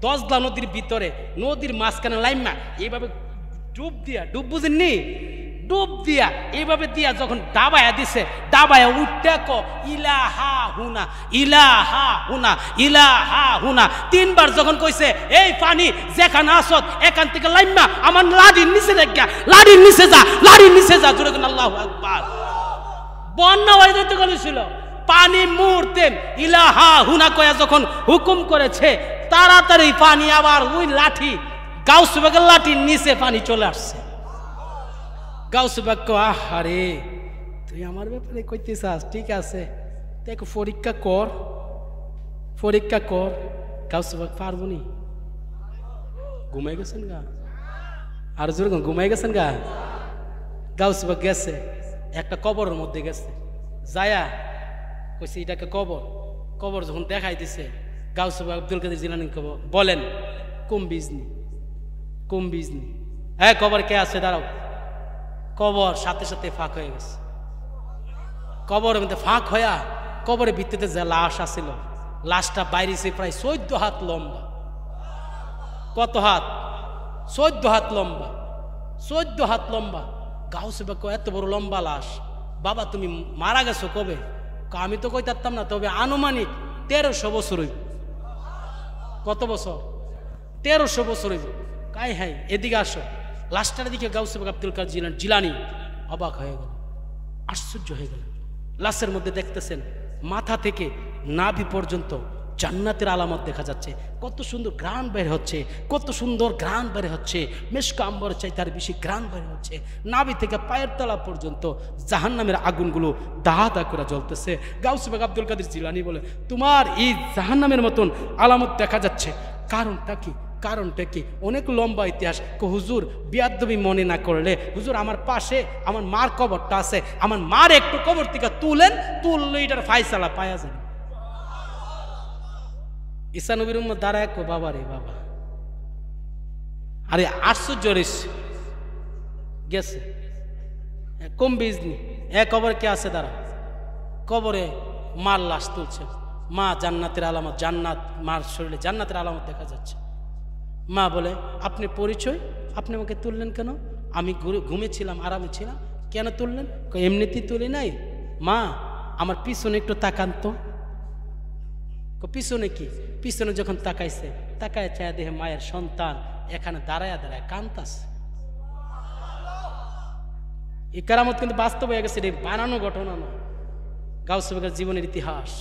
দজলা নদীর ভিতরে, নদীর মাঝখানে লাইমা এইভাবে ডুব দিয়া, ডুব বুঝেননি, ডুব দিয়া এইভাবে দিয়া যখন ডাবায়া দিছে, ডাবায়া উঠতে ক ইলাহা হুনা ইলাহা হুনা ইলাহা হুনা 3 বার যখন কইছে এই পানি যেখানে আসত এখান থেকে লাইম্মা আমার লাড়ির নিচে দেখা, লাড়ির নিচে যা, লাড়ির নিচে যা, জোরে কোন আল্লাহু আকবার। বন্যা হয়ে যেতে গেছিল, পানি মুহূর্তে ইলাহা হুনা কয়া যখন হুকুম করেছে, তাড়াতাড়ি পানি আবার ওই লাঠি গাউস বাগের লাঠির নিচে পানি চলে আসছে। গাউস বাগ আহারে তুই আমার ব্যাপারে কইতে চাস, ঠিক আছে দেখ পরীক্ষা কর, পরীক্ষা কর। গাউস বাগ পারবো নি, ঘুমাই গেছেন গা, আর জোরে ঘুমাই গেছেন গা। গাউস বাগ গেছে একটা কবরের মধ্যে গেছে, যায়া কইছে এটাকে কবর। কবর যখন দেখাই দিছে, গাউস বাগ আব্দুল কাদের জিলানী কবর বলেন কুম বিজনি, কুম বিজনি। হ্যাঁ কবর কে আছে দাঁড়াও। কবর সাথে সাথে ফাঁক হয়ে গেছে। কবরের মধ্যে ফাঁক হইয়া কবরের ভিত্তিতে যে লাশ আছিল, লাশটা বাইরেছে প্রায় 14 হাত লম্বা। কত হাত? 14 হাত লম্বা, 14 হাত লম্বা। গাউস বাগ এত বড় লম্বা লাশ, বাবা তুমি মারা গেছো কবে? আমি তো কই পারতাম না, তবে আনুমানিক 1300 বছর হইব। কত বছর? 1300 বছর হইব। কাই হাই এদিকে আসো। লাশটার দিকে গাউস বাগ আব্দুল কাদের জিলানী অবাক হয়ে গেল, আশ্চর্য হয়ে গেল। লাশের মধ্যে দেখতেছেন মাথা থেকে নাভি পর্যন্ত জান্নাতের আলামত দেখা যাচ্ছে। কত সুন্দর ঘ্রাণ বের হচ্ছে, কত সুন্দর ঘ্রাণ বের হচ্ছে, মেশকা আম্বর চাই তার বেশি ঘ্রাণ বের হচ্ছে। নাভি থেকে পায়ের তলা পর্যন্ত জাহান্নামের আগুনগুলো দাহা দাহ করে জ্বলতেছে। গাউস বাগ আব্দুল কাদের জিলানী বলে তোমার এই জাহান্নামের মতন আলামত দেখা যাচ্ছে, কারণটা কি? কারণটা কি? অনেক লম্বা ইতিহাস। হুজুর বিয়াদবি মনে না করলে, হুজুর আমার পাশে আমার মার কবরটা আছে, আমার মার একটু কবর থেকে তুলেন, তুললে এটার ফায়সালা পাওয়া যাবে। ঈসা নবীর উম্মত দাঁড়ায় কো বাবা রে বাবা, আরে আশ্চর্য গেছে কম বিজনি। কবর কে আছে দাঁড়া, কবরে মার লাশ তুলছে। মা জান্নাতের আলামত, জান্নাত মার শরীরে জান্নাতের আলামত দেখা যাচ্ছে। মা বলে আপনি পরিচয়, আপনি আমাকে তুললেন কেন? আমি ঘুমেছিলাম, আরামে ছিলাম, কেন তুললেন? এমনিতেই তুলি নাই মা, আমার পিছনে একটু তাকান তো। পিছনে কি? পিছনে যখন তাকাইছে, তাকায় চায় দেখে মায়ের সন্তান এখানে দাঁড়ায় দাঁড়ায় কান্তাছে। এই কারামত কিন্তু বাস্তব হয়ে গেছে, এটা বানানো ঘটনা না। গাউস বাগের জীবনের ইতিহাস,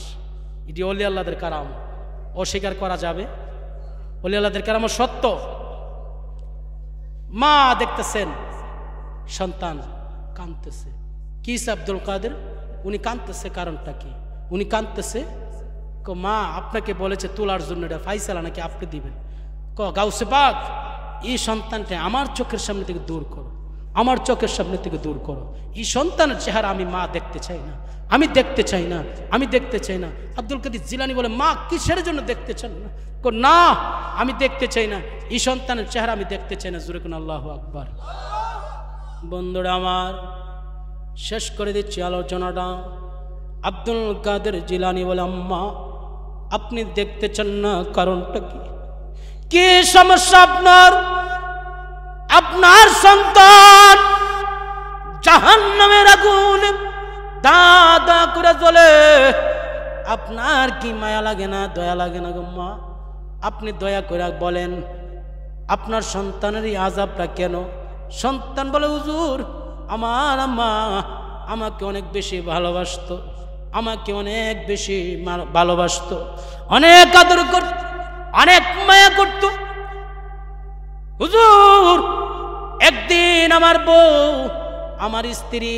এটি অলি আল্লাহদের কারাম, অস্বীকার করা যাবে? অলি আল্লাহদের কারাম সত্য। মা দেখতেছেন সন্তান কাঁদতেছে। কি আব্দুল কাদের? উনি কাঁদতেছে, কারণটা কি? উনি কাঁদতেছে মা আপনাকে বলেছে তোলার জন্য, এটা ফাইসালা নাকি আপনি দিবেন? গাউসে পাক এই সন্তানটা আমার চোখের সামনে থেকে দূর করো, আমার চোখের সামনে থেকে দূর করো। এই সন্তানের চেহারা আমি মা দেখতে চাই না, আমি দেখতে চাই না, আমি দেখতে চাই না। আব্দুল কাদের জিলানী বলে মা কিসের জন্য দেখতে চান না? না আমি দেখতে চাই না, এই সন্তানের চেহারা আমি দেখতে চাই না। জোরে কোন আল্লাহু আকবার। বন্ধুরা আমার, শেষ করে দিচ্ছি আলোচনাটা। আব্দুল কাদের জিলানী বলে আম্মা আপনি দেখতে চান না, কারণটা কি? কি সমস্যা আপনার? আপনার সন্তান জাহান্নামের আগুনে দাদা করে জ্বলে, আপনার কি মায়া লাগে না, দয়া লাগে না গো মা? আপনি দয়া করে বলেন আপনার সন্তানের এই আযাবটা কেন? সন্তান বলে হুজুর আমার আম্মা আমাকে অনেক বেশি ভালোবাসতো, আমাকে অনেক বেশি ভালোবাসতো, অনেক আদর করত, অনেক মায়া করত। হুজুর একদিন আমার বউ, আমার স্ত্রী,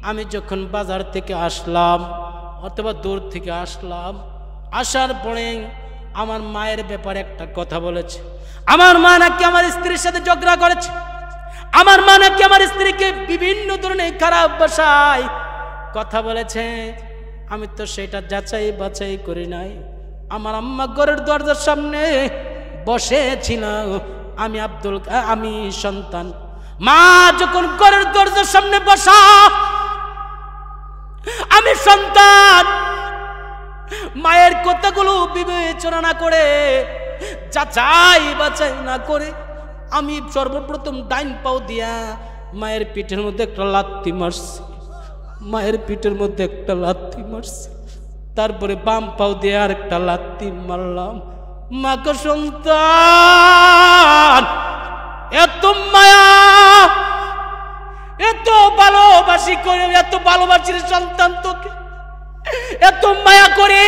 আমি যখন বাজার থেকে আসলাম অথবা দূর থেকে আসলাম, আসার পরে আমার মায়ের ব্যাপারে একটা কথা বলেছে। আমার মা নাকি আমার স্ত্রীর সাথে ঝগড়া করেছে, আমার মা নাকি আমার স্ত্রীকে বিভিন্ন ধরনের খারাপ ভাষায় কথা বলেছে। আমি তো সেটা যাচাই বাছাই করি নাই। আমার আম্মা ঘরের দরজার সামনে বসেছিল, আমি সন্তান। মা যখন ঘরের দরজার সামনে বসা, আমি সন্তান মায়ের কথাগুলো বিবেচনা না করে, যাচাই বাছাই না করে, আমি সর্বপ্রথম ডাইন পাও দিয়া মায়ের পিঠের মধ্যে একটা লাথি মারছি, মায়ের পিঠের মধ্যে একটা লাথি মারছি, তারপরে বাম পাও দিয়ে আর একটা লাথি মারলাম। মাকে সন্তান এত মায়া, এত ভালোবাসি করে, এত ভালোবাসির সন্তান তোকে, এত মায়া করে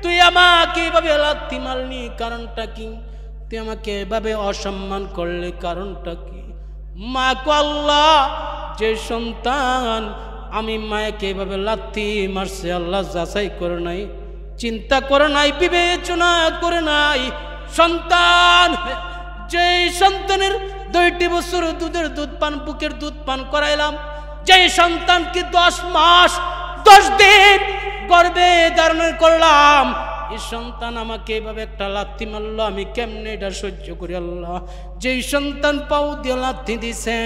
তুই আমাকে এভাবে লাথি মারলি, কারণটা কি? তুই আমাকে এভাবে অসম্মান করলে, কারণটা কি? মা কো আল্লাহ, যে সন্তান আমি মায়াকে এভাবে লাথি মারছে, আল্লাহ যাচাই করে নাই, চিন্তা করে নাই, বিবেচনা করে নাই। সন্তান, যে সন্তানের 2টি বছর দুধের দুধ পান, বুকের দুধ পান করাইলাম, যে সন্তানকে 10 মাস 10 দিন গর্ভে ধারণ করলাম, এই সন্তান আমাকে এভাবে একটা লাথি মারলো, আমি কেমনে এটা সহ্য করি? আল্লাহ, যেই সন্তান পাও দিয়ে লাথি দিছে,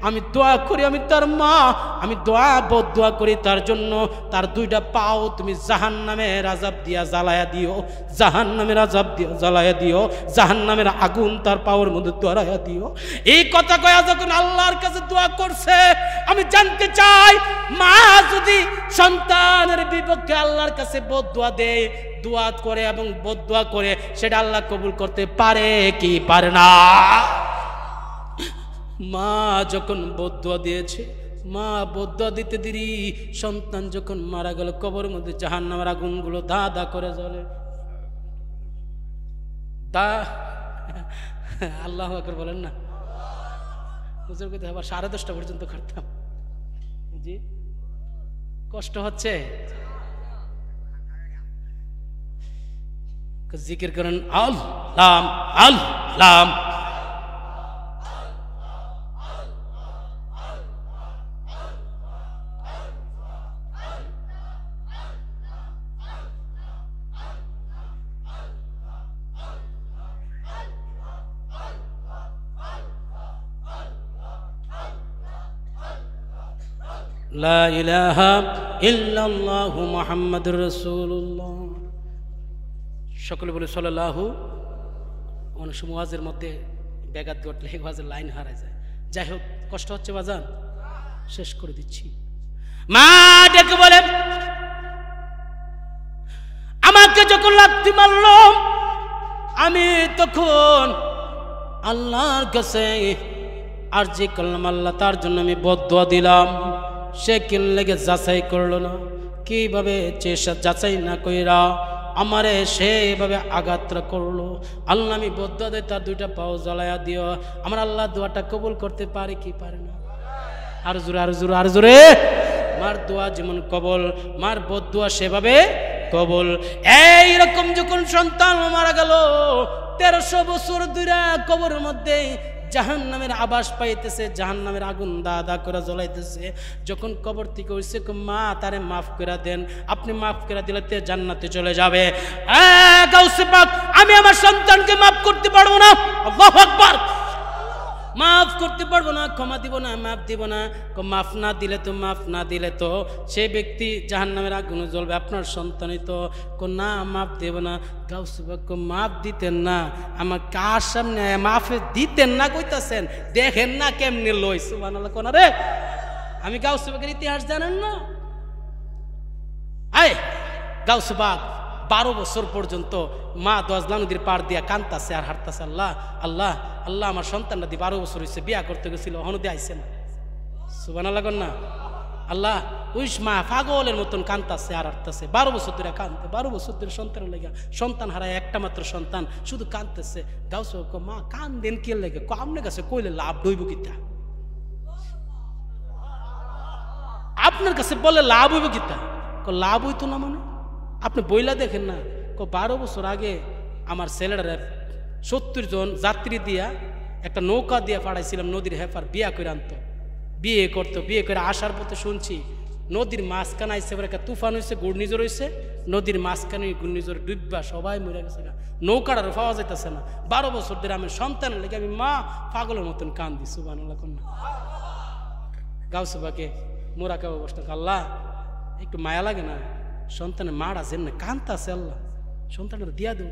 আমি দোয়া করি, আমি তার মা, আমি দোয়া করি তার জন্য, তার 2টা পাও তুমি জাহান্নামের আযাব দিয়া জ্বালায়া দিও, জাহান্নামের আযাব দিয়া জ্বালায়া দিও, জাহান্নামের আগুন তার পাওয়ার মধ্যে ধরায়া দিও। এই কথা কয়া যখন আল্লাহর কাছে দোয়া করছে, আমি জানতে চাই, মা যদি সন্তানের বিপক্ষে আল্লাহর কাছে বদদোয়া দেয়, দোয়া করে এবং বদদোয়া করে, সেটা আল্লাহ কবুল করতে পারে কি পারে না? মা যখন বদদোয়া দিয়েছে, মা বদদোয়া দিতে দেরি, সন্তান যখন মারা গেল, কবরের মধ্যে জাহান্নামের আগুনগুলো দা দা করে জ্বলে। আল্লাহু আকবার বলেন না? হুজুর কইতে আবার 10:30 পর্যন্ত করতাম। জি, কষ্ট হচ্ছে? জিকির করেন আল্লাহ আল্লাহ। লা ইলাহা ইল্লাল্লাহু মুহাম্মাদুর রাসূলুল্লাহ। সকলে বলে সাল্লাল্লাহু। অনেক সময় ওয়াজের মধ্যে ব্যাঘাত ঘটলে ওয়াজের লাইন হারায় যায়। যাই হোক, কষ্ট হচ্ছে বাজান, শেষ করে দিচ্ছি। মা ডেকে বলে, আমাকে যখন লাথি মারল, আমি তখন আল্লাহর কাছে আরজি করলাম, আল্লাহ তার জন্য আমি বদদোয়া দিলাম। সে কিন লেগে যাচাই করলো না, কিভাবে যাচাই না কইরা আমারে সে এভাবে আঘাতটা করলো। আল্লাহ আমি বদদোয়া দেই, তার 2টা পাও জ্বালায়া দিও। আমার আল্লাহ দোয়াটা কবুল করতে পারে কি পারে না? আর জোরে আর জোরে আর জোরে। মার দোয়া যেমন কবল, মার বদদোয়া সেভাবে কবল। এইরকম যখন সন্তান মারা গেল, 1300 বছর ধরে কবরের মধ্যে জাহান্নামের আবাস পাইতেছে, জাহান্নামের আগুন দা করে জ্বলাইতেছে। যখন কবর থেকে হইছে, মা তারে মাফ করে দেন, আপনি মাফ করে দিলে তে জান্নাতে চলে যাবে। গাউসে পাক, আমি আমার সন্তানকে মাফ করতে পারবো না, আল্লাহু আকবার, মাফ করতে পারবো না, ক্ষমা দিব না, মাফ দিব না। মাফ না দিলে তো সেই ব্যক্তি জাহান্নামের আগুনে জ্বলবে, আপনার সন্তানই তো। না, মাফ দেব না। গাউসে পাক মাফ দিতেন না, আমার কার সামনে মাফে দিতেন না কইতাছেন, দেখেন না কেমনে লই। সুবহানাল্লাহ কোন রে, আমি গাউসে পাকের ইতিহাস জানেন না? আয় গাউসে পাক 12 বছর পর্যন্ত মা দজলা নদীর পাড় দিয়া কান্তাছে আর হাঁটতাছে, আল্লাহ আল্লাহ আল্লাহ, আমার সন্তানটা দিয়ে 12 বছর হয়েছে, বিয়া করতে গেছিল, হনুদে আইসে না। সুবহানাল্লাহ না? আল্লাহ, ওই মা পাগলের মতন কান্তাছে আর হাঁটতাছে, 12 বছর ধরে কান্দতে, 12 বছর ধরে সন্তানের লেগে, সন্তান হারায়, একটা মাত্র সন্তান, শুধু কান্দতেছে। গাউসে মা কান দেন কে লেগে? আপনার কাছে কইলে লাভ দইব কিতা? আপনার কাছে বলে লাভ হইব কিতা? লাভ হইতো না মানে? আপনি বইলা দেখেন না, 12 বছর আগে আমার ছেলেরা 70 জন যাত্রী দিয়া একটা নৌকা দিয়া পাঠাইছিলাম নদীর হেফার, বিয়া করে আনতো, বিয়ে করতো। বিয়ে করে আসার পথে শুনছি নদীর মাঝখানে আইসে একটা তুফান হয়েছে, ঘূর্ণিঝড় হয়েছে, নদীর মাঝখানে ঘূর্ণিঝড় ডুববা সবাই মরে গেছে, নৌকাটা পাওয়া যাইতেছে না। 12 বছর ধরে আমি সন্তান লেগে আমি মা পাগলের মতন কান্দি। সুবহানাল্লাহ কন্যা। গাউসে পাকে মোরা কেউ বসত, আল্লাহ একটু মায়া লাগে না? সন্তানের মারা যেমন কান্তা আছে, আল্লাহ সন্তানের দিয়া দো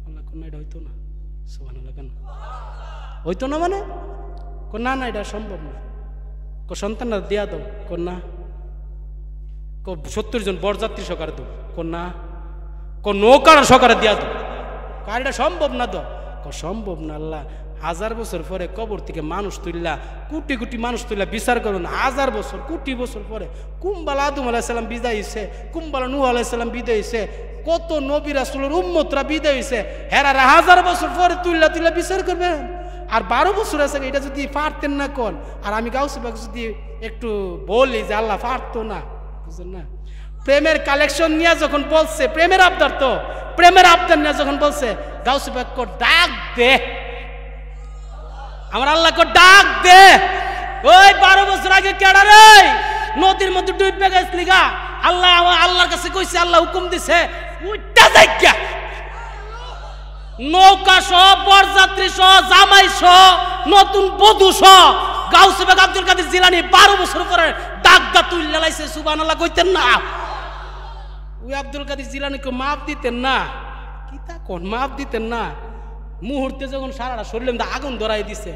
আল্লাহ কন্যা, এটা হইতো না। সুবহানাল্লাহ কন্যা, হইতো না মানে না না এটা সম্ভব না। সন্তানরা দিয়া দাও। না 70 জন বরযাত্রী সকারে দাও। না নৌকার সকারে দিয়া দাও। আর এটা সম্ভব না তো। সম্ভব না। আল্লাহ 1000 বছর পরে কবর থেকে মানুষ তুললা, কোটি কোটি মানুষ তুললা, বিচার করুন 1000 বছর কোটি বছর পরে। কুম্বালা আদম আলাইহিস সালাম বিদায় হইছে, কুম্বালা নূহ আলাইহিস সালাম বিদায় হইছে, কত নবী রাসূলের উম্মতরা বিদায় হইছে। হেরারা 1000 বছর পরে তুললা বিচার করবেন। আর 12 বছর আছে, এটা যদি পারতেন না কোন। আর আমি গাউসে বাগ যদি একটু বলি যে আল্লাহ পারতো না, বুঝলেন না? প্রেমের কালেকশন নিয়ে যখন বলছে, প্রেমের আবদার তো, প্রেমের আবদার নিয়ে যখন বলছে গাউসে বাগ কো ডাক দে, আমার আল্লাহ কো ডাক দে। ওই 12 বছর আগে কেডা রে নদীর মধ্যে ডুবে গেছলি গা? আল্লাহ আল্লাহর কাছে কইছে, আল্লাহ হুকুম দিছে উইটা যাইগা, নৌকা সহ, বরযাত্রী সহ, জামাই সহ, নতুন বধূ সহ গাউসে বাগ আব্দুল কাদের জিলানী 12 বছর পরে ডাকদা তুইলা লাইছে। সুবহানাল্লাহ কইতেন না? ওই আব্দুল কাদের জিলানীকে মাফ দিতেন না? কি তা কোন মাফ দিতেন না? মুহূর্তে যখন সারাটা শরীরের মধ্যে আগুন ধরাই দিছে,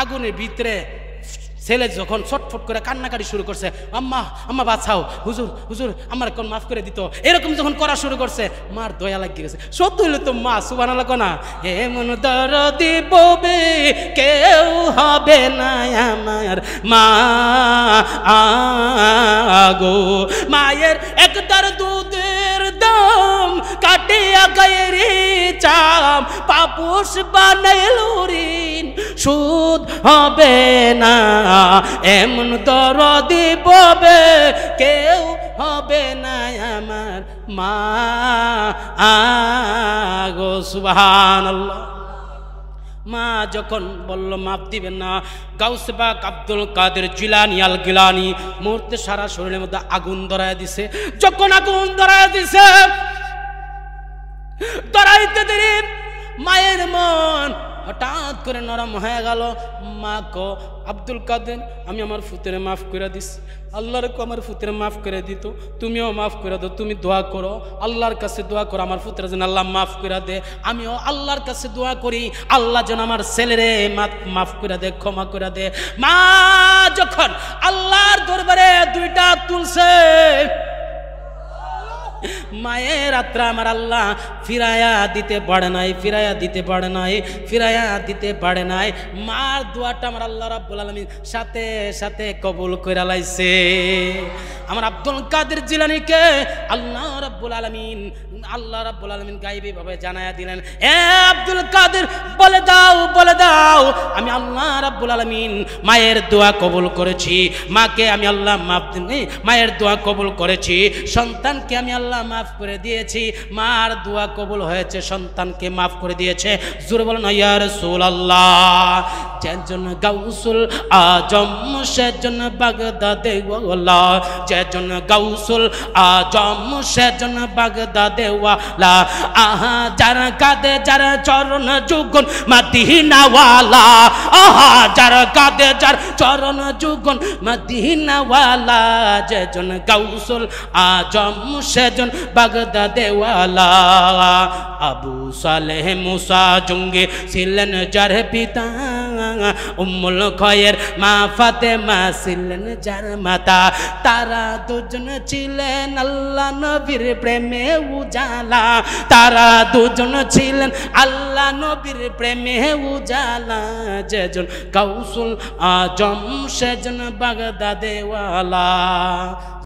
আগুনের ভিতরে ছেলে যখন ছটফট করে কান্নাকাটি শুরু করছে, আম্মা আম্মা বাঁচাও, হুজুর হুজুর আমার কোন মাফ করে দিত, এরকম যখন করা শুরু করছে, মার দয়া লাগিয়ে গেছে। সত্য হইলে তো মা, সুবহানাল্লাহ কোনা, এমন দরদি ববে কেউ হবে না আমার মা আগো। মায়ের একটার দুধের দাম কাটিয়া গায়ের চাম, পাপুষ বানাইলো ঋণ সুদ হবে না, এমন দরদি ববে কেউ হবে না আমার মা আগো। সুবহানাল্লাহ। মা যখন বলল মাপ দিবেন না, গাউসে পাক আব্দুল কাদের জিলানী আল গিলানী মুহূর্তে সারা শরীরের মধ্যে আগুন ধরায় দিছে। যখন আগুন ধরায় দিছে, ধরাইতে দেরি মায়ের মন হঠাৎ করে নরম হয়ে গেল। মা কো আব্দুল কাদের আমি আমার ফুতেরে মাফ করে দিছি, আল্লাহর কো আমার ফুতেরে মাফ করে দিত, তুমিও মাফ করে দাও। তুমি দোয়া করো, আল্লাহর কাছে দোয়া করো আমার ফুতেরে যেন আল্লাহ মাফ করে দে। আমিও আল্লাহর কাছে দোয়া করি আল্লাহ যেন আমার ছেলেরে মাফ করে দে, ক্ষমা করে দে। মা যখন আল্লাহর দরবারে দুইটা তুলছে, মায়ের আত্রা আমার আল্লাহ ফিরায়া দিতে পারে নাই, ফিরায়া দিতে পারে নাই, ফিরায়া দিতে পারে নাই। মার দোয়াটা আমার আল্লাহ রাব্বুল আলামিন সাথে সাথে কবুল কইরা লাইছে। আমার আব্দুল কাদের জিলানীকে আল্লাহ রাব্বুল আলামিন গায়বী ভাবে জানায়া দিলেন, এ আব্দুল কাদের বলে দাও আমি আল্লাহ রাব্বুল আলামিন মায়ের দোয়া কবুল করেছি, মাকে আমি আল্লাহ মাফ দিই, মায়ের দোয়া কবুল করেছি, সন্তানকে আমি আল্লাহ মাফ করে দিয়েছি, মার দোয়া কবুল হয়েছে, সন্তানকে মাফ করে দিয়েছে। জোরে বলেন ইয়া রাসূলুল্লাহ। যেজন গাউসুল আজম সেজন বাগদাদে ওয়ালা, যেজন গাউসুল আজম সেজন বাগদাদে ওয়ালা, আহা যার কাঁদে যার চরণ যুগন মদিনা ওয়ালা, আহা যার কাঁদে যার চরণ যুগন মদিনা ওয়ালা, যেজন গাউসুল আজম সেজন বাগদাদে ওয়ালা। আবু সালেহ মুসা জঙ্গে ছিলেন যার পিতা, উম্মুল খয়ের মা ফাতেমা ছিলেন যার মাতা, তারা দুজন ছিলেন আল্লাহ নবীর প্রেমে উজালা, তারা দুজন ছিলেন আল্লাহ নবীর প্রেমে উজালা, যেজন গাউসুল আজম সেজন বাগদাদে ওয়ালা।